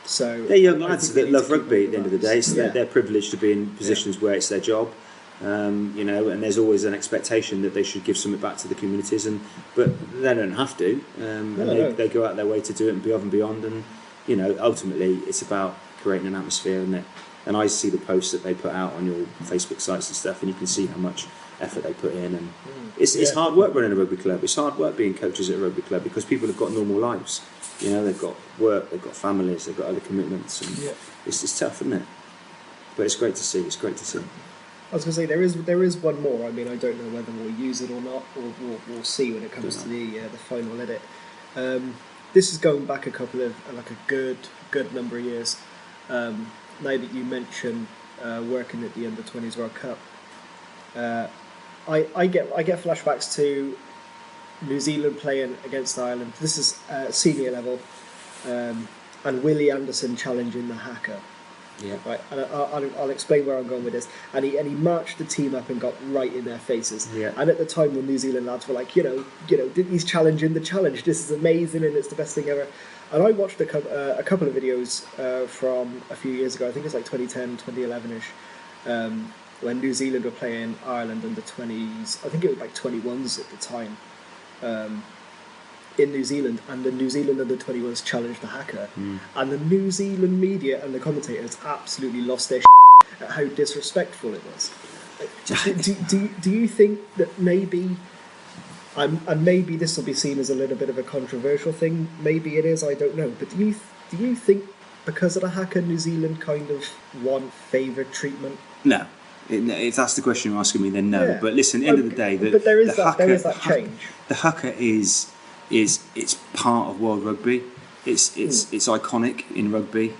So they're young lads that love rugby at the end of the day. So they're privileged to be in positions where it's their job, and there's always an expectation that they should give something back to the communities, but they don't have to. They go out their way to do it and be above and beyond, and ultimately it's about creating an atmosphere, and I see the posts that they put out on your Facebook sites and stuff, and you can see how much effort they put in, and it's hard work running a rugby club. It's hard work being coaches at a rugby club, because people have got normal lives. They've got work, they've got families, they've got other commitments, and it's tough, isn't it? But it's great to see. It's great to see. I was going to say there is one more. I mean, I don't know whether we'll use it or not, or we'll see when it comes to the final edit. This is going back a good number of years. Now that you mention working at the Under-20s World Cup, I get flashbacks to New Zealand playing against Ireland. This is senior level, and Willie Anderson challenging the hacker. Yeah. Right, and I'll explain where I'm going with this. And he marched the team up and got right in their faces. Yeah. And at the time, the New Zealand lads were like, he's challenging the challenge. This is amazing, and it's the best thing ever. And I watched a couple of videos from a few years ago. I think it's like 2010, 2011ish, when New Zealand were playing Ireland under 20s. I think it was like 21s at the time. In New Zealand, and the New Zealand under 21s challenged the hacker, and the New Zealand media and the commentators absolutely lost their at how disrespectful it was. Do you think that maybe, and maybe this will be seen as a little bit of a controversial thing, maybe it is, I don't know, but do you think because of the hacker, New Zealand kind of want favoured treatment? No. If that's the question you're asking me, then no. Yeah. But listen, end of the day, but there is that change. The haka is it's part of world rugby. It's iconic in rugby.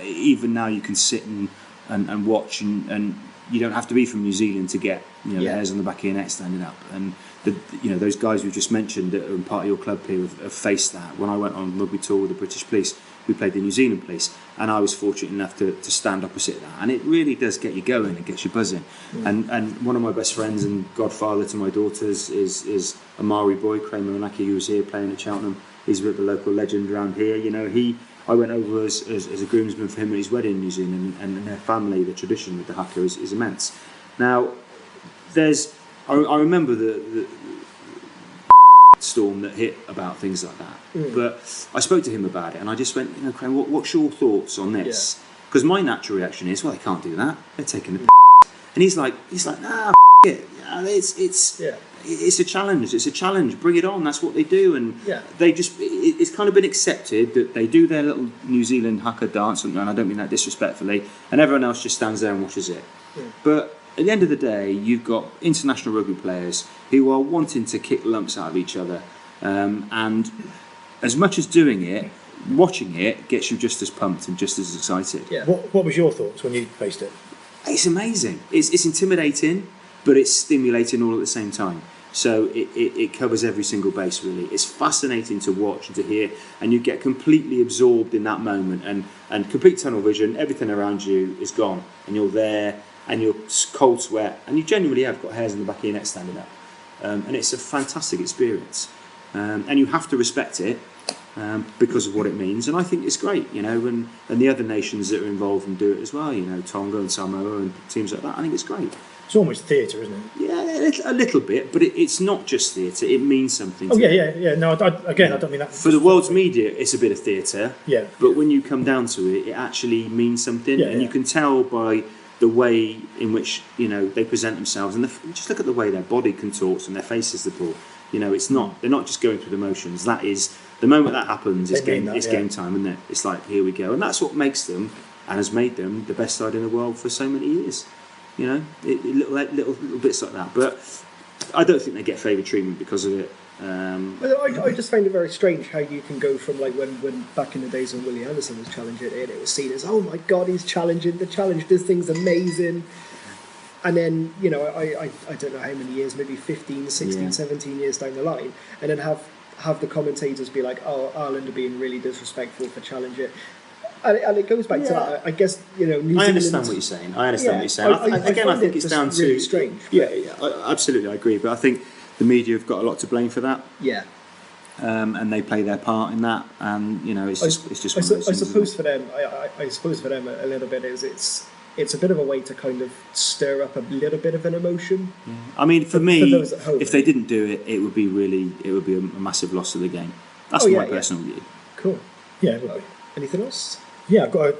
Even now you can sit and watch, and you don't have to be from New Zealand to get the hairs on the back of your neck standing up. And those guys we just mentioned that are part of your club here have faced that. When I went on rugby tour with the British Police, we played the New Zealand Police, and I was fortunate enough to stand opposite that, and it really does get you going and gets you buzzing. And one of my best friends and godfather to my daughters is a Maori boy, Kramer Manaki, who was here playing at Cheltenham. He's a bit of a local legend around here. I went over as a groomsman for him at his wedding in New Zealand, and their family, the tradition with the haka is immense. Now, I remember the storm that hit about things like that, but I spoke to him about it, and I just went, Craig, what's your thoughts on this? Because my natural reaction is, well, they can't do that, they're taking the and he's like nah, it. It's a challenge, bring it on, that's what they do. And they just, it's kind of been accepted that they do their little New Zealand haka dance, and I don't mean that disrespectfully, and everyone else just stands there and watches it. But at the end of the day, you've got international rugby players who are wanting to kick lumps out of each other, and as much as doing it, watching it gets you just as pumped and just as excited. What was your thoughts when you faced it? It's amazing. It's intimidating, but it's stimulating all at the same time. So it covers every single base, really. It's fascinating to watch and to hear, and you get completely absorbed in that moment, and complete tunnel vision. Everything around you is gone, and you're there, and you're cold sweat, and you genuinely have got hairs on the back of your neck standing up. And it's a fantastic experience. And you have to respect it because of what it means. And I think it's great, and the other nations that are involved and do it as well, Tonga and Samoa and teams like that. I think it's great. It's almost theatre, isn't it? Yeah, a little bit, but it's not just theatre. It means something. Yeah. No, I don't mean that. For the world's media, it's a bit of theatre. Yeah. But when you come down to it, it actually means something, and you can tell by the way in which they present themselves, and just look at the way their body contorts and their faces. The ball, it's not. They're not just going through the motions. That is the moment that happens. It's game time, isn't it? It's like, here we go, and that's what makes them and has made them the best side in the world for so many years. Little bits like that, but I don't think they get favoured treatment because of it. I just find it very strange how you can go from when back in the days when Willie Anderson was challenging it, it was seen as, oh my God, he's challenging the challenge, this thing's amazing. And then, I don't know how many years, maybe 15, 16, 17 years down the line, and then have the commentators be like, oh, Ireland are being really disrespectful for challenging it. And it goes back to that. I guess New Zealand. I understand what you're saying. I think it's down to really strange. Absolutely, I agree. But I think the media have got a lot to blame for that. Yeah. And they play their part in that. And it's just. I suppose for them, a little bit is it's a bit of a way to kind of stir up a little bit of an emotion. Yeah. I mean, for me, those at home, if they didn't do it, it would be a massive loss to the game. That's my personal view. Cool. Yeah, it would be. Anything else? Yeah, I've got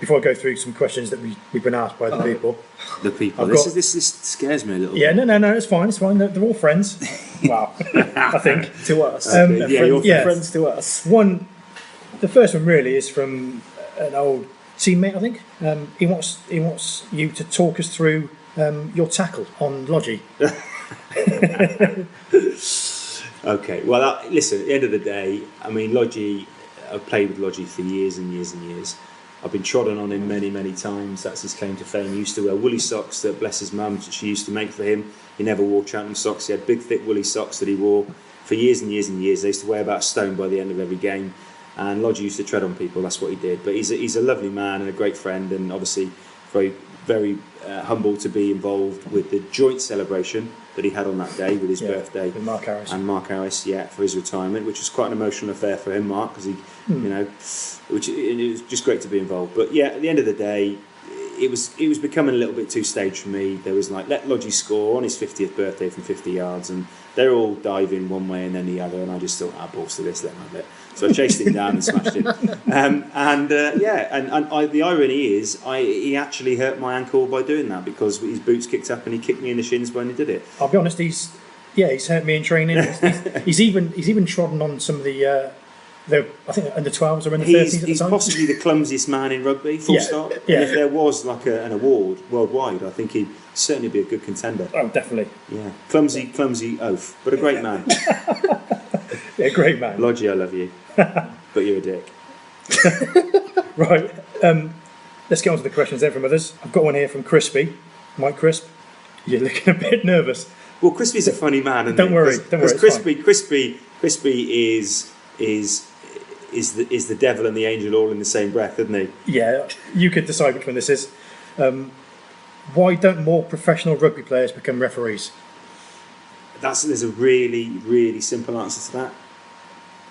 before I go through some questions that we've been asked by the people. The people. This scares me a little. Yeah, no, it's fine. They're all friends. Wow, I think to us. Friends to us. The first one really is from an old teammate. I think he wants you to talk us through your tackle on Lodgy. Okay. Well, listen. At the end of the day, I mean, Lodgy. I've played with Lodgy for years and years and years. I've been trodden on him many, many times. That's his claim to fame. He used to wear woolly socks that, bless his mum, she used to make for him. He never wore Cheltenham socks. He had big, thick woolly socks that he wore for years and years and years. They used to weigh about a stone by the end of every game. And Lodge used to tread on people. That's what he did. But he's a lovely man and a great friend, and obviously very humble to be involved with the joint celebration that he had on that day with his birthday with Mark Harris. And Mark Harris, for his retirement, which was quite an emotional affair for him, Mark, because it was just great to be involved. But at the end of the day, it was becoming a little bit too staged for me. There was like, let Lodgy score on his 50th birthday from 50 yards, and they're all diving one way and then the other, and I just thought, balls to this, let him have it. So I chased him down and smashed him. The irony is, he actually hurt my ankle by doing that, because his boots kicked up and he kicked me in the shins when he did it. I'll be honest, he's hurt me in training. He's even trodden on some of the I think under 12s or under 13s at the time. He's possibly the clumsiest man in rugby, full stop. Yeah. And if there was like an award worldwide, I think he'd certainly be a good contender. Oh, definitely. Yeah, clumsy oath, but a great man. Yeah, great man. Lodgy, I love you, but you're a dick. Right, let's get on to the questions then from others. I've got one here from Crispy, Mike Crisp. You're looking a bit nervous. Well, Crispy's a funny man, isn't Don't he? worry. Crispy is the devil and the angel all in the same breath, isn't he? Yeah, you could decide which one this is. Why don't more professional rugby players become referees? There's a really, really simple answer to that,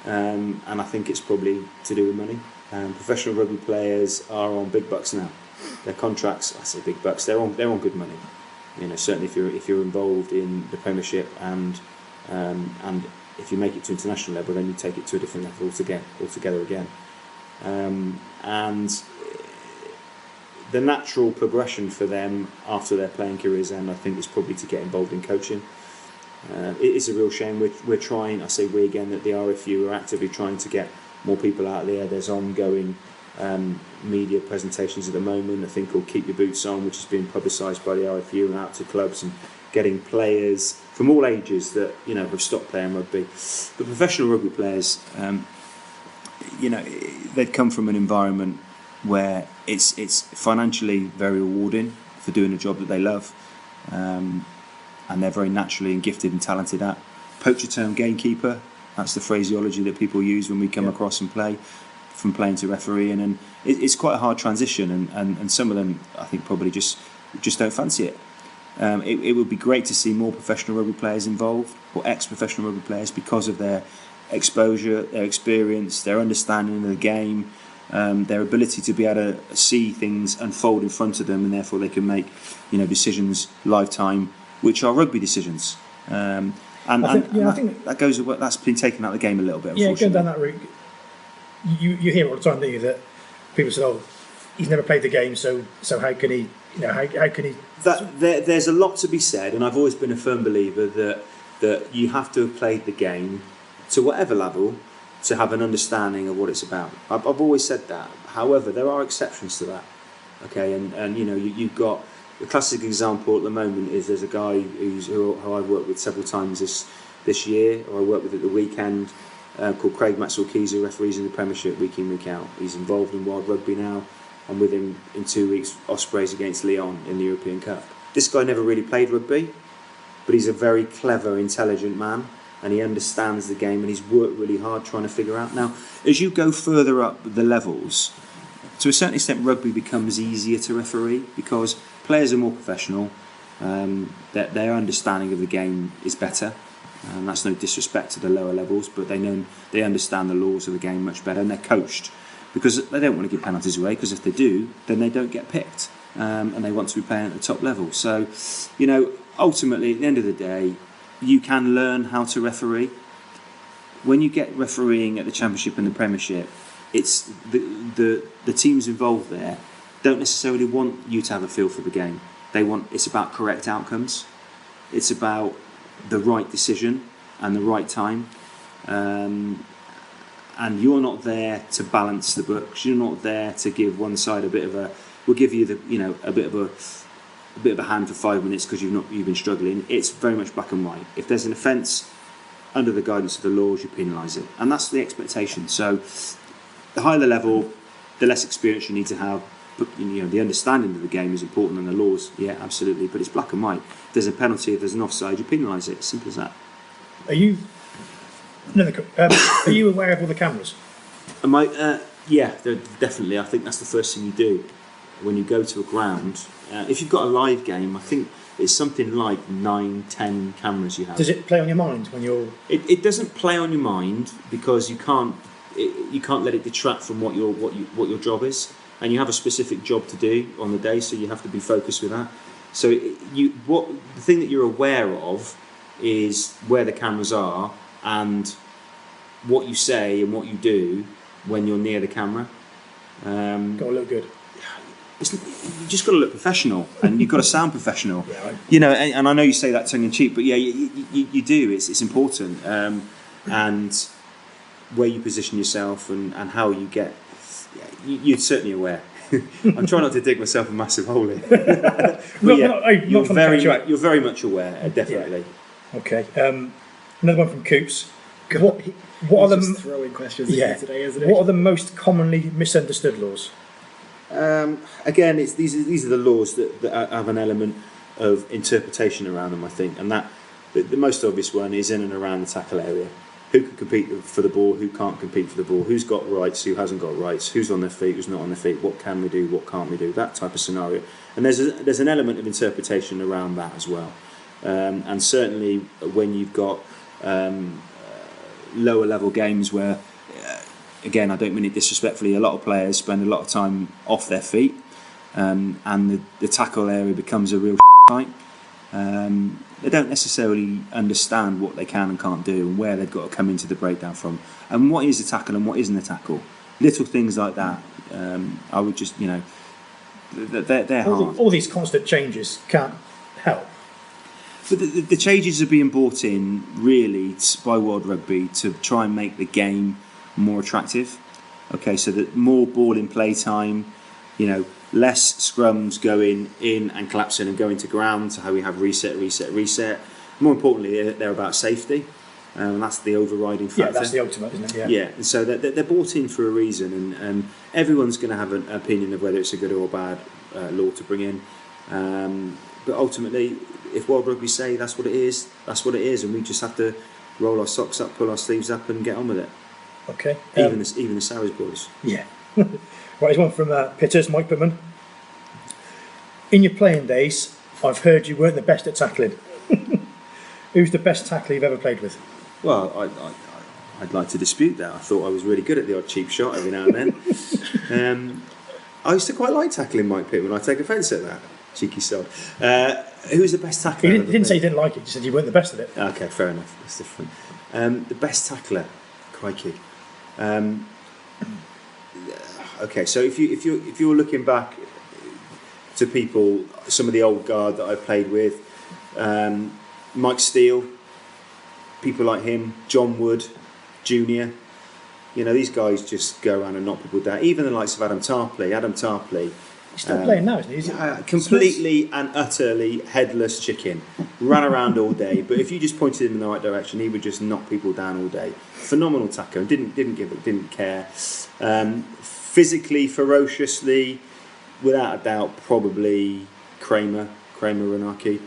and I think it's probably to do with money. Professional rugby players are on big bucks now. Their contracts, I say big bucks, they're on good money. Certainly if you're involved in the Premiership and if you make it to international level, then you take it to a different level altogether again. And the natural progression for them after their playing careers end, I think, is probably to get involved in coaching. It is a real shame. We're trying, I say we again, that the RFU are actively trying to get more people out there. There's ongoing media presentations at the moment, a thing called Keep Your Boots On, which is being publicised by the RFU and out to clubs and getting players from all ages that have stopped playing rugby. But professional rugby players, they've come from an environment where it's financially very rewarding for doing a job that they love, and they're very naturally and gifted and talented at. Poacher term gamekeeper, that's the phraseology that people use when we come across and play, from playing to refereeing, and it's quite a hard transition, and some of them I think probably just don't fancy it. It would be great to see more professional rugby players involved, or ex-professional rugby players, because of their exposure, their experience, their understanding of the game, their ability to be able to see things unfold in front of them, and therefore they can make decisions lifetime, which are rugby decisions. I think that goes. That's been taken out of the game a little bit. Yeah, going down that route, you hear all the time, don't you, that people say, "Oh, he's never played the game, so how can he? How can he?" There's a lot to be said, and I've always been a firm believer that you have to have played the game to whatever level to have an understanding of what it's about. I've always said that. However, there are exceptions to that. Okay, and you've got the classic example at the moment is there's a guy who I've worked with several times this year, or I worked with at the weekend, called Craig Maxwell-Keys, who referees in the Premiership week in, week out. He's involved in World Rugby now. I'm with him in 2 weeks, Ospreys against Lyon in the European Cup. This guy never really played rugby, but he's a very clever, intelligent man, and he understands the game, and he's worked really hard trying to figure out. Now, as you go further up the levels, to a certain extent rugby becomes easier to referee because players are more professional, their understanding of the game is better. That's no disrespect to the lower levels, but they understand the laws of the game much better, and they're coached because they don't want to give penalties away, because if they do, then they don't get picked, and they want to be playing at the top level. So, ultimately, at the end of the day, you can learn how to referee. When you get refereeing at the Championship and the Premiership, it's the teams involved there don't necessarily want you to have a feel for the game. It's about correct outcomes. It's about the right decision and the right time. And you're not there to balance the books. You're not there to give one side we'll give you a bit of a hand for 5 minutes because you've been struggling. It's very much black and white. If there's an offence under the guidance of the laws, you penalise it, and that's the expectation. So the higher the level, the less experience you need to have. But, the understanding of the game is important, and the laws, yeah, absolutely. But it's black and white. If there's a penalty, if there's an offside, you penalise it. Simple as that. Are you aware of all the cameras? Yeah, definitely. I think that's the first thing you do when you go to a ground. If you've got a live game, I think it's something like 9-10 cameras you have. Does it play on your mind when you're? It doesn't play on your mind because you can't let it detract from what your job is, and you have a specific job to do on the day, so you have to be focused with that. So the thing that you're aware of is where the cameras are and what you say and what you do when you're near the camera. Got to look good. You just got to look professional, and you've got to sound professional. Yeah, right. You know, and I know you say that tongue in cheek, but yeah, you do. It's important, and where you position yourself and how you get. You're certainly aware. I'm trying not to dig myself a massive hole in. You're very much aware, definitely. Yeah. Okay. Another one from Coops. What are the throwing questions at you today, isn't it? What are the most commonly misunderstood laws? Again, these are the laws that have an element of interpretation around them, I think, and that the most obvious one is in and around the tackle area. Who can compete for the ball? Who can't compete for the ball? Who's got rights? Who hasn't got rights? Who's on their feet? Who's not on their feet? What can we do? What can't we do? That type of scenario. And there's an element of interpretation around that as well. And certainly when you've got lower level games where, again, I don't mean it disrespectfully, a lot of players spend a lot of time off their feet, and the tackle area becomes a real fight. They don't necessarily understand what they can and can't do and where they've got to come into the breakdown from, and what is a tackle and what isn't a tackle. Little things like that. I would just, they're hard. All these constant changes can't help. But the changes are being brought in really by World Rugby to try and make the game more attractive. Okay, so that more ball in play time, less scrums going in and collapsing and going to ground, so how we have reset. More importantly, they're about safety, and that's the overriding factor. Yeah, that's the ultimate, isn't it? Yeah, and so they're brought in for a reason, and everyone's going to have an opinion of whether it's a good or bad law to bring in. But ultimately, if World Rugby say that's what it is, that's what it is, and we just have to roll our socks up, pull our sleeves up, and get on with it. Okay. Even the Sarries boys. Yeah. Right, here's one from Pitters, Mike Pittman. In your playing days, I've heard you weren't the best at tackling. Who's the best tackler you've ever played with? Well, I'd like to dispute that. I thought I was really good at the odd cheap shot every now and then. I used to quite like tackling Mike Pittman. I take offence at that. Cheeky sod. Who's the best tackler? He didn't say he didn't like it, he said you weren't the best at it. Okay, fair enough. That's different. The best tackler, crikey. Okay, so if you're looking back to people, some of the old guard that I played with, Mike Steele, people like him, John Wood, Junior. These guys just go around and knock people down. Even the likes of Adam Tarpley. He's still playing now, isn't he? Completely and utterly headless chicken. Ran around all day, but if you just pointed him in the right direction, he would just knock people down all day. Phenomenal tackler. Didn't care. Physically, ferociously, without a doubt, probably Kramer Ranaki,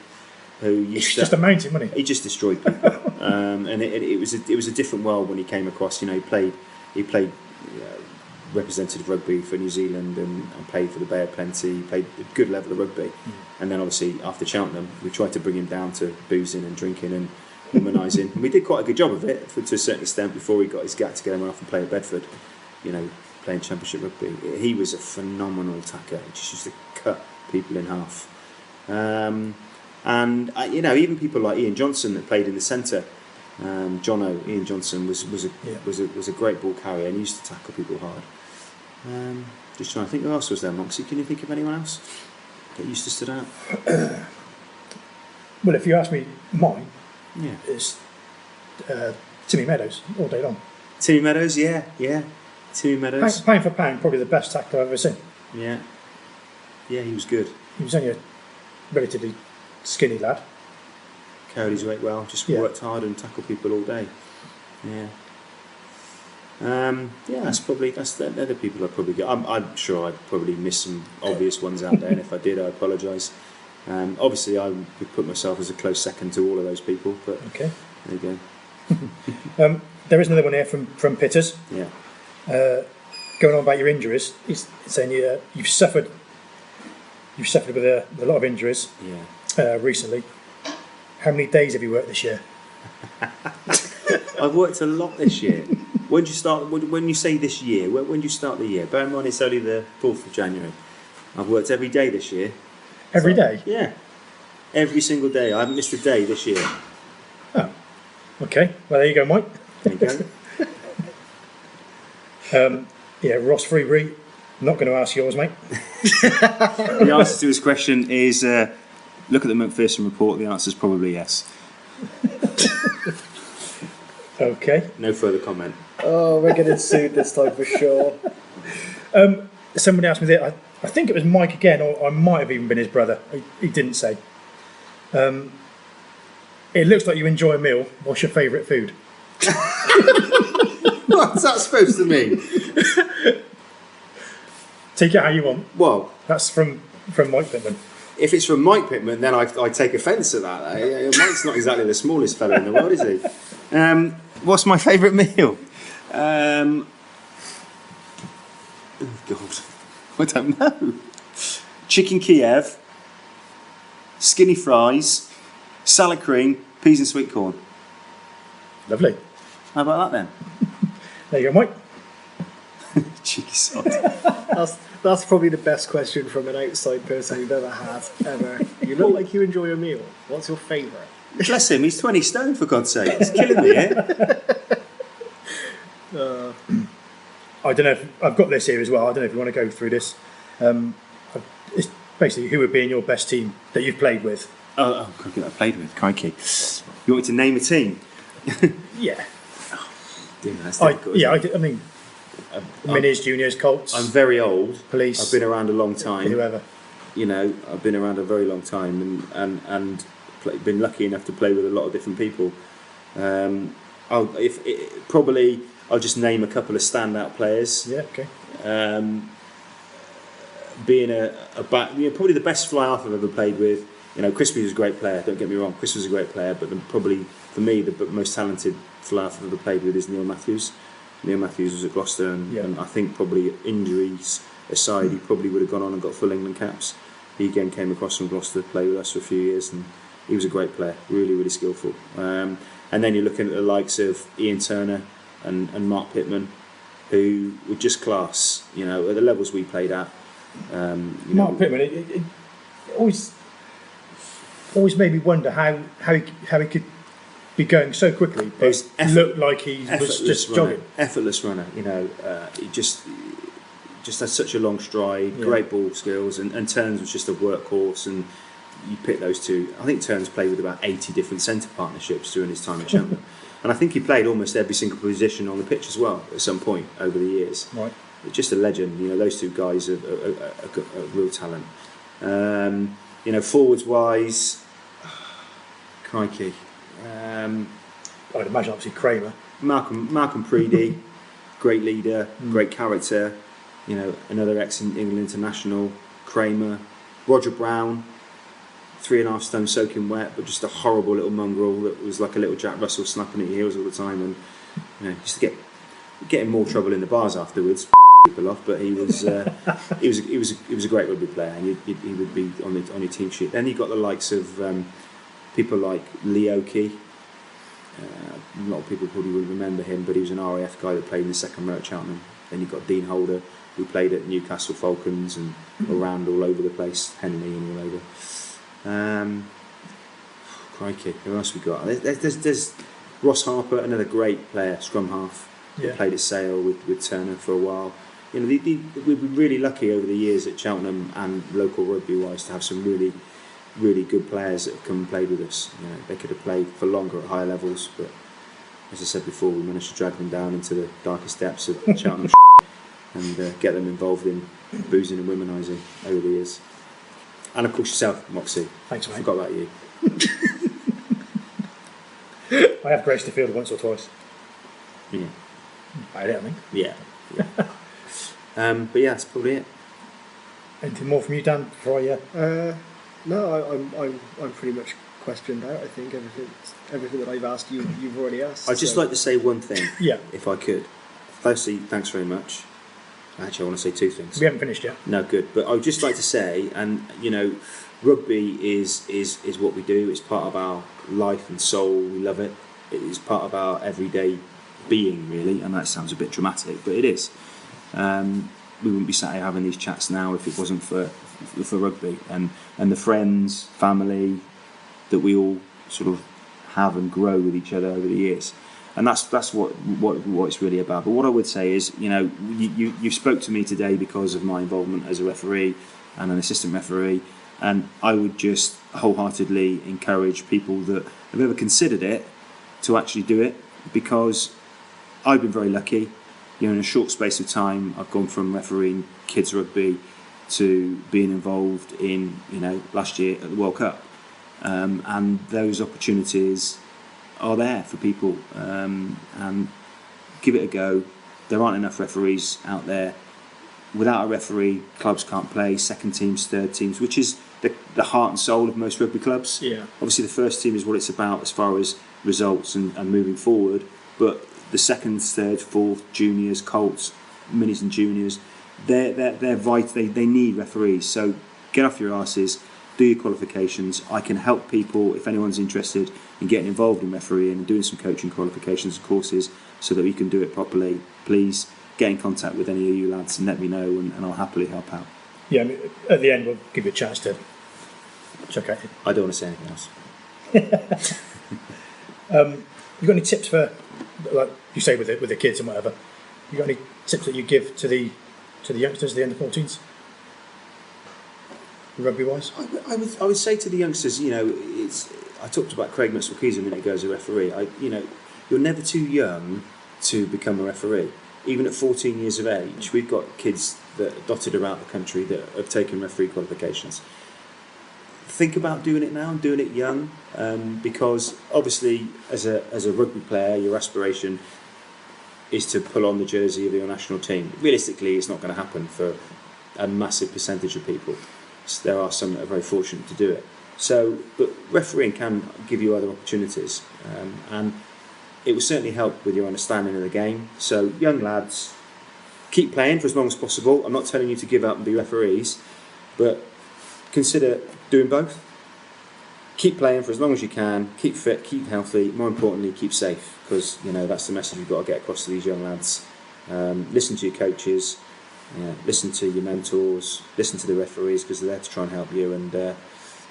who He's just a mountain, wasn't he? He just destroyed people, and it was a different world when he came across. He played representative rugby for New Zealand and played for the Bay of Plenty. He played a good level of rugby, and then obviously after Cheltenham, we tried to bring him down to boozing and drinking and womanising. And we did quite a good job of it to a certain extent before he got his gat to get him off and play at Bedford. Playing Championship rugby. He was a phenomenal tacker. He just used to cut people in half. And even people like Ian Johnson that played in the centre. Ian Johnson was a great ball carrier and used to tackle people hard. Just trying to think who else was there, Moxy. Can you think of anyone else that used to stood out? Well, if you ask me, mine, Yeah, it's Timmy Meadows all day long. Timmy Meadows, yeah. Timmy Meadows. Pound for pound, probably the best tackler I've ever seen. Yeah, he was good. He was only a relatively skinny lad. Carried his weight well, just worked hard and tackled people all day. Yeah. That's they're the people I probably get. I'm sure I'd probably miss some obvious ones out there, and if I did, I apologise. Obviously, I would put myself as a close second to all of those people, but Okay. there you go. There is another one here from Pitters. Yeah. Going on about your injuries, he's saying you've suffered with a lot of injuries recently. How many days have you worked this year? I've worked a lot this year. When do you start? When you say this year, when do you start the year? Bear in mind it's only the 4th of January. I've worked every day this year. Every day? Yeah. Every single day. I haven't missed a day this year. Oh. Okay. Well, there you go, Mike. There you go. Ross Freebury, not going to ask yours, mate. The answer to his question is look at the McPherson report. The answer is probably yes. Okay. No further comment. Oh, we're getting sued this time for sure. Somebody asked me that. I think it was Mike again, or I might have even been his brother. He didn't say. It looks like you enjoy a meal. What's your favourite food? What's that supposed to mean? Take it how you want. Well, That's from Mike Pittman. if it's from Mike Pittman, then I take offence at that. Mike's not exactly the smallest fellow in the world, is he? What's my favourite meal? Oh God, I don't know. Chicken Kiev, skinny fries, salad cream, peas and sweet corn. Lovely. How about that then? There you go, Mike. Cheeky sod. That's probably the best question from an outside person we've ever had, ever. You look like you enjoy a meal. What's your favourite? Bless him, he's 20 stone for God's sake. He's killing me here. I don't know if I've got this here as well. I don't know if you want to go through this. It's basically who would be in your best team that you've played with. Oh, crikey, that I played with. Crikey. You want me to name a team? Yeah. Damn, that's difficult, isn't it? I mean, Minis, Juniors, Colts. I'm very old. Police. I've been around a long time. Whoever. You know, I've been around a very long time and been lucky enough to play with a lot of different people. I'll just name a couple of standout players. Yeah. Okay. Being probably the best fly half I've ever played with. You know, Crispy was a great player. Don't get me wrong, Chris was a great player, but probably for me the most talented fly half I've ever played with is Neil Matthews. Neil Matthews was at Gloucester, and I think probably injuries aside, he probably would have gone on and got full England caps. He again came across from Gloucester, played with us for a few years, and he was a great player, really, really skillful. And then you're looking at the likes of Ian Turner and Mark Pittman, who were just class. You know, at the levels we played at. Mark Pittman, it always made me wonder how he could be going so quickly, but looked like he was just jogging. Effortless runner, you know. He just has such a long stride, great ball skills, and Turns was just a workhorse. And you pick those two. I think Turns played with about 80 different centre partnerships during his time at Cheltenham, and I think he played almost every single position on the pitch as well at some point over the years. Right. Just a legend. You know, those two guys are real talent. You know, forwards wise, crikey. I'd imagine obviously Kramer. Malcolm Preedy, great leader, great character. You know, another ex-England international. Kramer, Roger Brown, 3.5 stone soaking wet, but just a horrible little mongrel that was like a little Jack Russell snapping at your heels all the time, and you know, used to get in more trouble in the bars afterwards. People off, but he was a great rugby player, and he would be on your team sheet. Then you got the likes of people like Lee Oakey. A lot of people probably would remember him, but he was an RAF guy that played in the second row at Cheltenham. Then you got Dean Holder, who played at Newcastle Falcons and around all over the place, Henley and all over. Crikey, who else we got? There's Ross Harper, another great player, scrum half. Yeah. Played at Sale with Turner for a while. You know, we've been really lucky over the years at Cheltenham and local rugby-wise to have some really, really good players that have come and played with us. You know, they could have played for longer at higher levels, but as I said before, we managed to drag them down into the darkest depths of Cheltenham and get them involved in boozing and womanising over the years. And of course yourself, Moxy. Thanks, mate. I forgot about you. I have graced the field once or twice. Yeah. I don't think. Yeah. But yeah, that's probably it. Anything more from you, Dan? Before No, I'm pretty much questioned out. I think everything that I've asked you've already asked. I'd just like to say one thing, Yeah. if I could. Firstly, thanks very much. Actually, I want to say two things. We haven't finished yet. No, good. But I would just like to say, and rugby is what we do. It's part of our life and soul. We love it. It is part of our everyday being, really. And that sounds a bit dramatic, but it is. We wouldn't be sat here having these chats now if it wasn't for rugby and the friends, family that we all sort of have and grow with each other over the years. And that's what it's really about. But what I would say is, you spoke to me today because of my involvement as a referee and an assistant referee, and I would just wholeheartedly encourage people that have ever considered it to actually do it, because I've been very lucky. In a short space of time, I've gone from refereeing kids rugby to being involved in, last year at the World Cup, and those opportunities are there for people, and give it a go. There aren't enough referees out there. Without a referee, clubs can't play. Second teams, third teams, which is the heart and soul of most rugby clubs. Yeah. Obviously, the first team is what it's about as far as results and moving forward. But the second, third, fourth, juniors, colts, minis, and juniors, they're vital. They need referees. So get off your arses. Do your qualifications. I can help people if anyone's interested in getting involved in refereeing and doing some coaching qualifications and courses so that we can do it properly. Please get in contact with any of you lads and let me know, and I'll happily help out. Yeah, at the end we'll give you a chance to check out. I don't want to say anything else. You got any tips for, like you say, with the kids and whatever? You got any tips that you give to the youngsters, the under 14s? Rugby wise, I would say to the youngsters, I talked about Craig Mitchell-Keys a minute ago as a referee. You're never too young to become a referee. Even at 14 years of age, we've got kids that are dotted around the country that have taken referee qualifications. Think about doing it now and doing it young, because obviously as a rugby player, your aspiration is to pull on the jersey of your national team. Realistically, it's not going to happen for a massive percentage of people. There are some that are very fortunate to do it. So, but refereeing can give you other opportunities, and it will certainly help with your understanding of the game. So, young lads, keep playing for as long as possible. I'm not telling you to give up and be referees, but consider doing both. Keep playing for as long as you can. Keep fit, keep healthy. More importantly, keep safe, because that's the message you've got to get across to these young lads. Listen to your coaches. Listen to your mentors, listen to the referees, because they're there to try and help you, and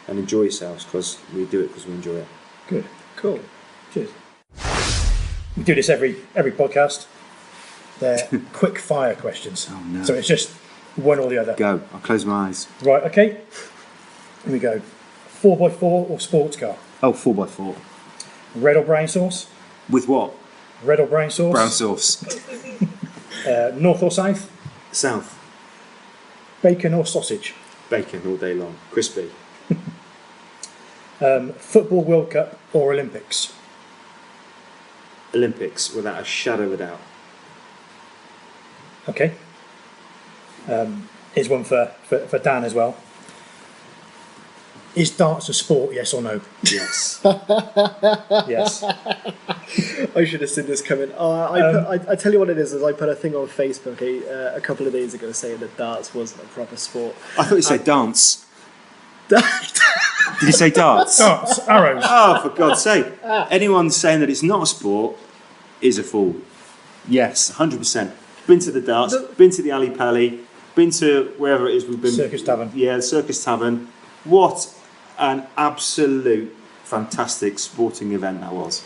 enjoy yourselves, because we do it because we enjoy it. Good, cool, cheers. We do this every podcast. They're quick fire questions. Oh no! So it's just one or the other. Go. I'll close my eyes. Right. Okay. Here we go. 4x4 or sports car? Oh, 4x4. Red or brown sauce? With what? Red or brown sauce? Brown sauce. North or south? South. Bacon or sausage? Bacon all day long. Crispy. Football World Cup or Olympics? Olympics, without a shadow of a doubt. Okay. Here's one for Dan as well. Is darts a sport, yes or no? Yes. Yes. I should have seen this coming. I tell you what it is I put a thing on Facebook a couple of days ago saying that darts wasn't a proper sport. I thought you said dance. Did you say darts? Darts, arrows. Oh, for God's sake. Anyone saying that it's not a sport is a fool. Yes, 100%. Been to the darts, been to the Ali Pali, been to wherever it is we've been. Circus Tavern. Yeah, the Circus Tavern. What an absolute fantastic sporting event that was.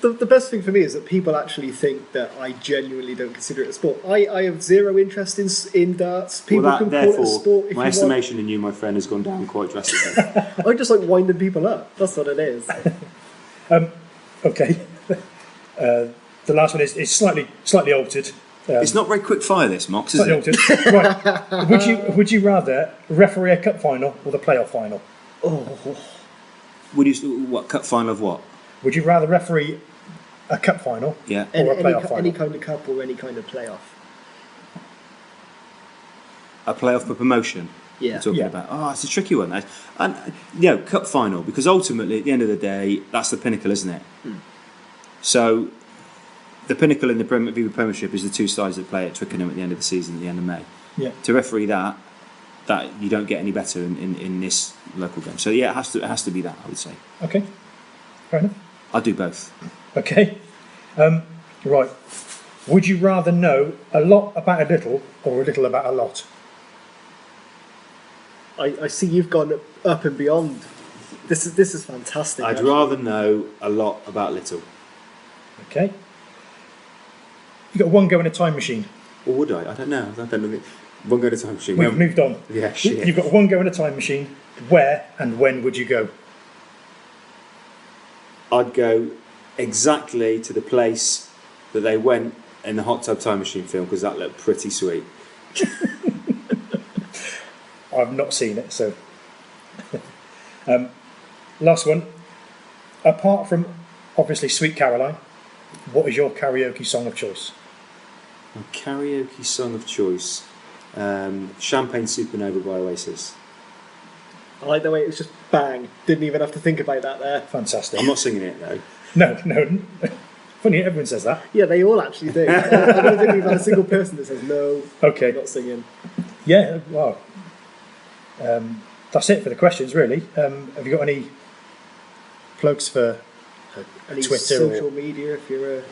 The best thing for me is that people actually think that I genuinely don't consider it a sport. I have zero interest in darts. People can call it a sport if my you estimation in you, my friend, has gone down quite drastically. I just like winding people up. That's what it is. Okay. The last one is slightly altered. It's not very quick fire, this, Mox, is Slightly it? altered. Right. Would you rather referee a cup final or the playoff final? Oh, What cup final of what? Would you rather referee a cup final? Yeah. Or a playoff final? any kind of cup or any kind of playoff. A playoff for promotion. Yeah. You're talking about. Oh, it's a tricky one. And cup final, because ultimately at the end of the day, that's the pinnacle, isn't it? So the pinnacle in the Aviva Premiership is the two sides that play at Twickenham at the end of the season, at the end of May. Yeah. To referee that you don't get any better in this local game. So yeah, it has to be that, I would say. Okay, fair enough. I'll do both. Okay, right. Would you rather know a lot about a little or a little about a lot? I see you've gone up and beyond. This is fantastic. I'd rather know a lot about little. Okay. You got one go in a time machine. Or would I? I don't know. I don't know. One go in a time machine. We've moved on. Yeah, shit. You've got one go in a time machine. Where and when would you go? I'd go exactly to the place that they went in the Hot Tub Time Machine film, because that looked pretty sweet. I've not seen it, so. Last one. Apart from, obviously, Sweet Caroline, what is your karaoke song of choice? My karaoke song of choice, Champagne Supernova by Oasis. I like the way it was just bang. Didn't even have to think about that there. Fantastic. I'm not singing it though. No. Funny, everyone says that. Yeah, they all actually do. I don't think we've had a single person that says no. Okay. Not singing. Yeah, well, that's it for the questions, really. Have you got any plugs for Any Twitter social media if you're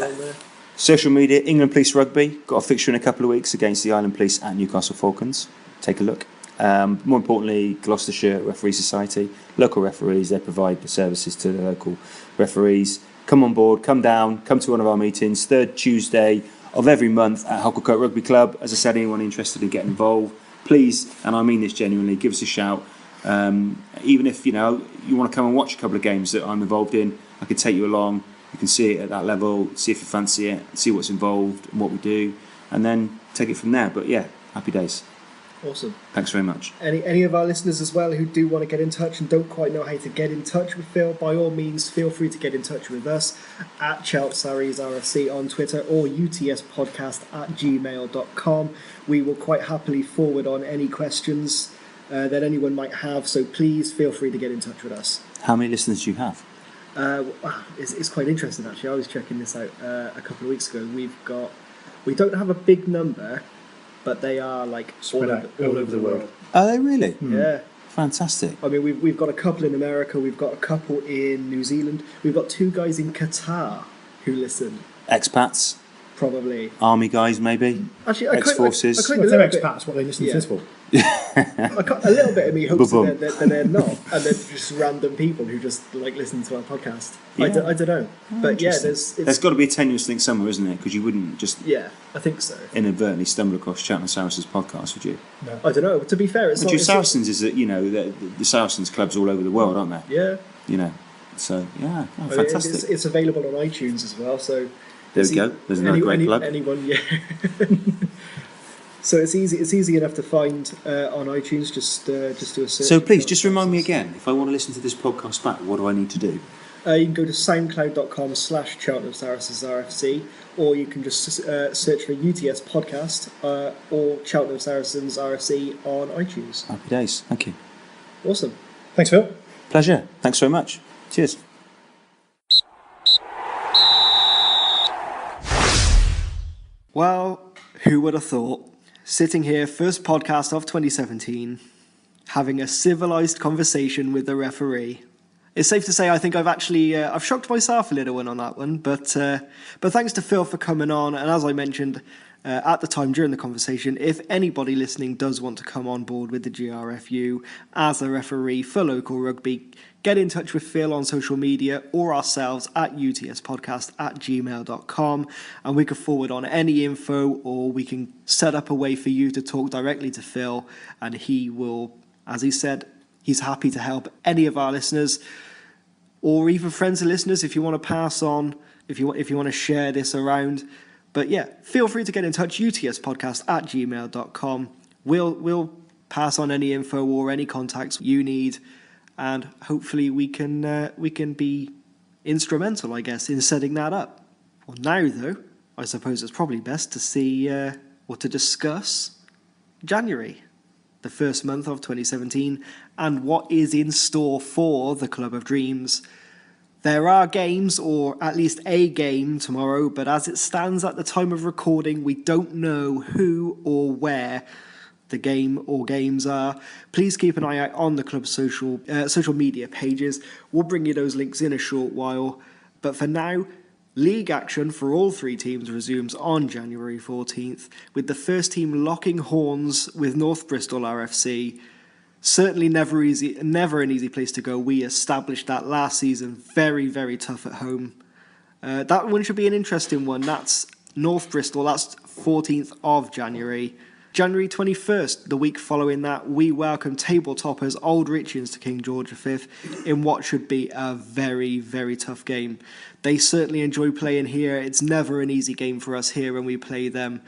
on there? Social media, England Police Rugby. Got a fixture in a couple of weeks against the Island Police at Newcastle Falcons. Take a look. More importantly, Gloucestershire Referee Society. Local referees, they provide the services to the local referees. Come on board, come down, come to one of our meetings. Third Tuesday of every month at Hucklecote Rugby Club. As I said, anyone interested in getting involved, please, and I mean this genuinely, give us a shout. Even if you want to come and watch a couple of games that I'm involved in, I can take you along. You can see it at that level, see if you fancy it, see what's involved and what we do, and then take it from there. But yeah, happy days. Awesome. Thanks very much. Any of our listeners as well who do want to get in touch and don't quite know how to get in touch with Phil, by all means, feel free to get in touch with us at CheltSarisRFC on Twitter or utspodcast@gmail.com. We will quite happily forward on any questions that anyone might have, so please feel free to get in touch with us. How many listeners do you have? It's quite interesting actually. I was checking this out a couple of weeks ago. We don't have a big number, but they are like all over the world. Are they really? Yeah. Fantastic. I mean, we've got a couple in America, we've got a couple in New Zealand, we've got 2 guys in Qatar who listen. Expats? Probably. Army guys, maybe? Actually, Ex-forces? I Well, they're expats, what they listen to this for? a little bit of me hopes Ba-bum. that they're not, and they're just random people who just like listen to our podcast. Yeah. I don't know, but yeah, There's got to be a tenuous link somewhere, isn't there? Because you wouldn't just yeah, I think so. inadvertently stumble across Cheltenham Saracens podcast, would you? No. I don't know. To be fair, it's Would not. you? It's Saracens is that the Saracens clubs all over the world, aren't they? yeah, So yeah, I mean, fantastic. it's available on iTunes as well. So There we go. There's another great plug. Anyone, yeah. So it's easy. It's easy enough to find on iTunes. Just do a search. So please, just remind me again. If I want to listen to this podcast back, what do I need to do? You can go to soundcloud.com/Cheltenham Saracens RFC, or you can just search for UTS podcast or Cheltenham Saracens RFC on iTunes. Happy days. Thank you. Awesome. Thanks, Phil. Pleasure. Thanks very much. Cheers. Well, who would have thought? Sitting here, first podcast of 2017, having a civilised conversation with the referee. It's safe to say I think I've shocked myself a little one on that one, but thanks to Phil for coming on, and as I mentioned at the time during the conversation, if anybody listening does want to come on board with the GRFU as a referee for local rugby, get in touch with Phil on social media or ourselves at utspodcast@gmail.com, and we can forward on any info, or we can set up a way for you to talk directly to Phil, and he will, as he said, he's happy to help any of our listeners, or even friends and listeners if you want to pass on, if you want to share this around. But yeah, feel free to get in touch, utspodcast@gmail.com. We'll pass on any info or any contacts you need, and hopefully we can be instrumental, I guess, in setting that up. Well, now though, I suppose it's probably best to see or to discuss January, the first month of 2017, and what is in store for the Club of Dreams There are games, or at least a game tomorrow, but as it stands at the time of recording, we don't know who or where the game or games are. Please keep an eye out on the club's social media pages. We'll bring you those links in a short while. But for now, league action for all three teams resumes on January 14th, with the first team locking horns with North Bristol RFC. Certainly never an easy place to go. We established that last season. Very, very tough at home. That one should be an interesting one. That's North Bristol. That's 14th of January. January 21st, the week following that, we welcome table toppers Old Richards to King George V in what should be a very, very tough game. They certainly enjoy playing here. It's never an easy game for us here when we play them.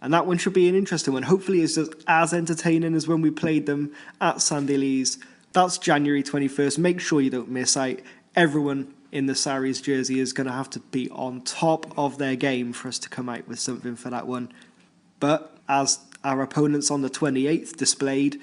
And that one should be an interesting one. Hopefully it's just as entertaining as when we played them at Sandy Lee's. That's January 21st. Make sure you don't miss out. Everyone in the Saris jersey is going to have to be on top of their game for us to come out with something for that one. But as our opponents on the 28th displayed,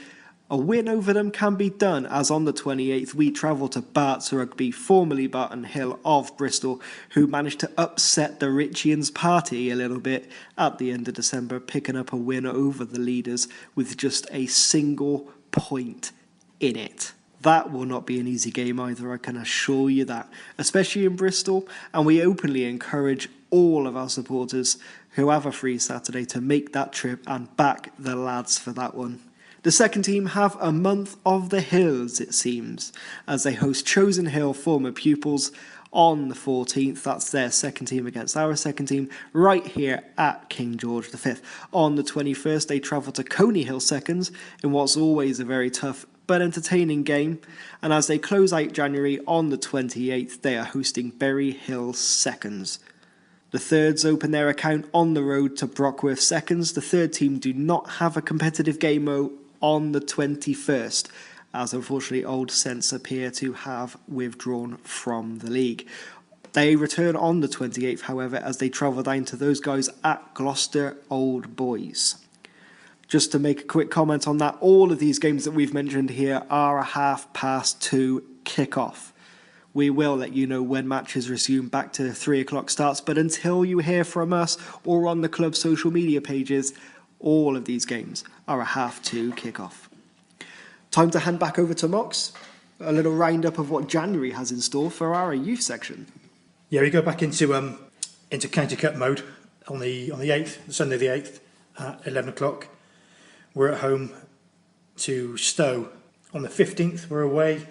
a win over them can be done, as on the 28th we travel to Bart's Rugby, formerly Barton Hill of Bristol, who managed to upset the Richians party a little bit at the end of December, picking up a win over the leaders with just a single point in it. That will not be an easy game either, I can assure you that, especially in Bristol, and we openly encourage all of our supporters who have a free Saturday to make that trip and back the lads for that one. The second team have a month of the hills, it seems, as they host Chosen Hill former pupils on the 14th. That's their second team against our second team, right here at King George V. On the 21st, they travel to Coney Hill seconds in what's always a very tough but entertaining game. And as they close out January on the 28th, they are hosting Berry Hill seconds. The thirds open their account on the road to Brockworth seconds. The third team do not have a competitive game on the 21st, as unfortunately Old Saints appear to have withdrawn from the league. They return on the 28th, however, as they travel down to those guys at Gloucester Old Boys. Just to make a quick comment on that, all of these games that we've mentioned here are a 2:30 kick-off. We will let you know when matches resume back to 3 o'clock starts, but until you hear from us or on the club's social media pages, all of these games are a 2:30 kick-off. Time to hand back over to Mox. A little roundup of what January has in store for our youth section. Yeah, we go back into County Cup mode on the 8th, Sunday the 8th at 11 o'clock. We're at home to Stowe. On the 15th, we're away.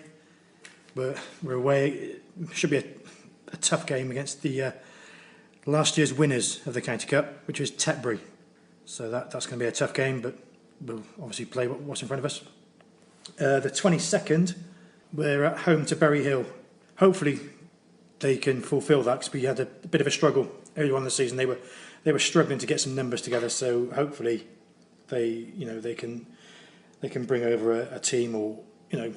We're away. It should be a tough game against the last year's winners of the County Cup, which was Tetbury. So that's going to be a tough game, but we'll obviously play what's in front of us. The 22nd, we're at home to Berry Hill. Hopefully they can fulfil that, because we had a bit of a struggle early on in the season. They were struggling to get some numbers together, so hopefully they can bring over a team, or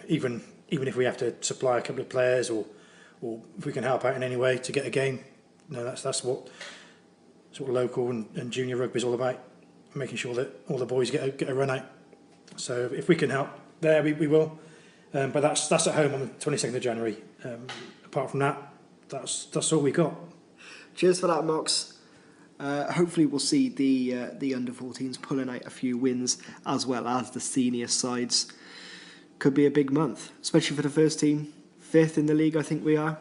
even if we have to supply a couple of players, or if we can help out in any way to get a game. That's what sort of local and junior rugby is all about, making sure that all the boys get a run out. So if we can help there, we will. But that's at home on the 22nd of January. Apart from that, that's all we got. Cheers for that, Mox. Hopefully we'll see the under-14s pulling out a few wins, as well as the senior sides. Could be a big month, especially for the first team. 5th in the league, I think we are.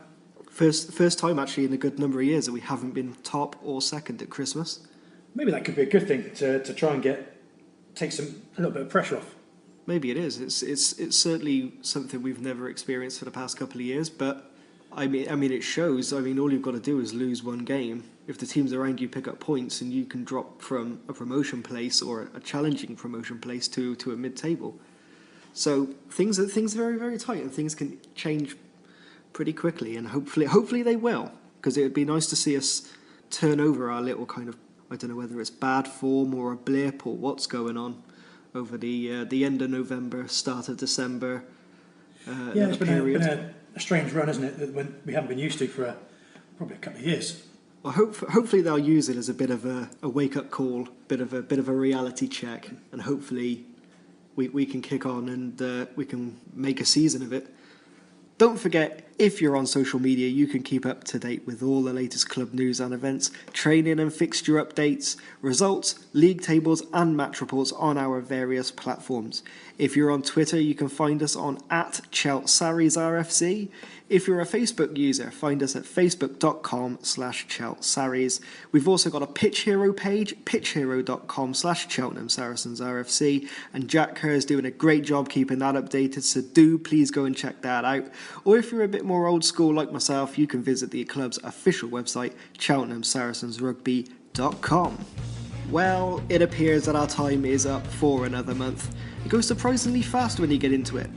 First time actually in a good number of years that we haven't been top or second at Christmas. Maybe that could be a good thing to try and take a little bit of pressure off. Maybe it is. It's certainly something we've never experienced for the past couple of years, but I mean it shows. I mean, all you've got to do is lose one game. If the teams around you pick up points, and you can drop from a promotion place or a challenging promotion place to a mid-table. So things are very, very tight, and things can change pretty quickly, and hopefully they will, because it would be nice to see us turn over our little kind of, I don't know whether it's bad form or a blip or what's going on over the end of November, start of December. It's been a strange run, isn't it, that we haven't been used to for probably a couple of years. Well, hopefully they'll use it as a bit of a wake-up call, bit of a reality check, and hopefully we can kick on and we can make a season of it. Don't forget, If you're on social media, you can keep up to date with all the latest club news and events, training and fixture updates, results, league tables and match reports on our various platforms. If you're on Twitter, you can find us on @CheltSarriesRFC. If you're a Facebook user, find us at facebook.com/CheltSarries. We've also got a Pitch Hero page, pitchhero.com/Cheltenham Saracens RFC, and Jack Kerr's doing a great job keeping that updated, so do please go and check that out. Or if you're a bit more old school like myself, you can visit the club's official website, CheltenhamSaracensRugby.com. Well, it appears that our time is up for another month. It goes surprisingly fast when you get into it.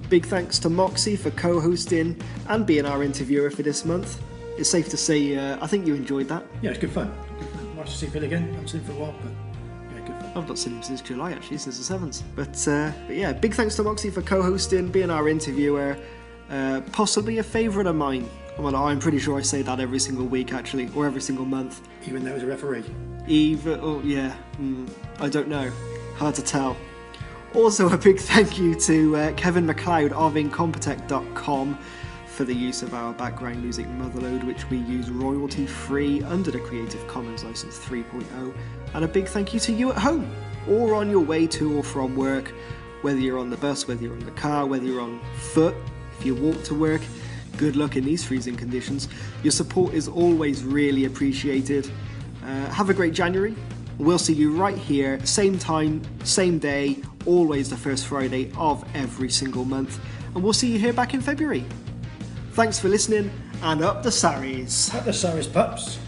Big thanks to Moxy for co-hosting and being our interviewer for this month. It's safe to say, I think you enjoyed that. Yeah, it's good fun. Nice to see Phil again. I haven't seen him for a while, but yeah, good fun. I've not seen him since July, actually, since the 7th. But yeah, big thanks to Moxy for co-hosting, being our interviewer. Possibly a favourite of mine. Well, I'm pretty sure I say that every single week, actually, or every single month. Even though he's a referee. I don't know. Hard to tell. Also, a big thank you to Kevin MacLeod of Incompetech.com for the use of our background music Motherload, which we use royalty-free under the Creative Commons License 3.0. And a big thank you to you at home, or on your way to or from work, whether you're on the bus, whether you're in the car, whether you're on foot, if you walk to work. Good luck in these freezing conditions. Your support is always really appreciated. Have a great January. We'll see you right here, same time, same day, always the first Friday of every single month. And we'll see you here back in February. Thanks for listening, and up the Sarries. Up the Sarries, pups.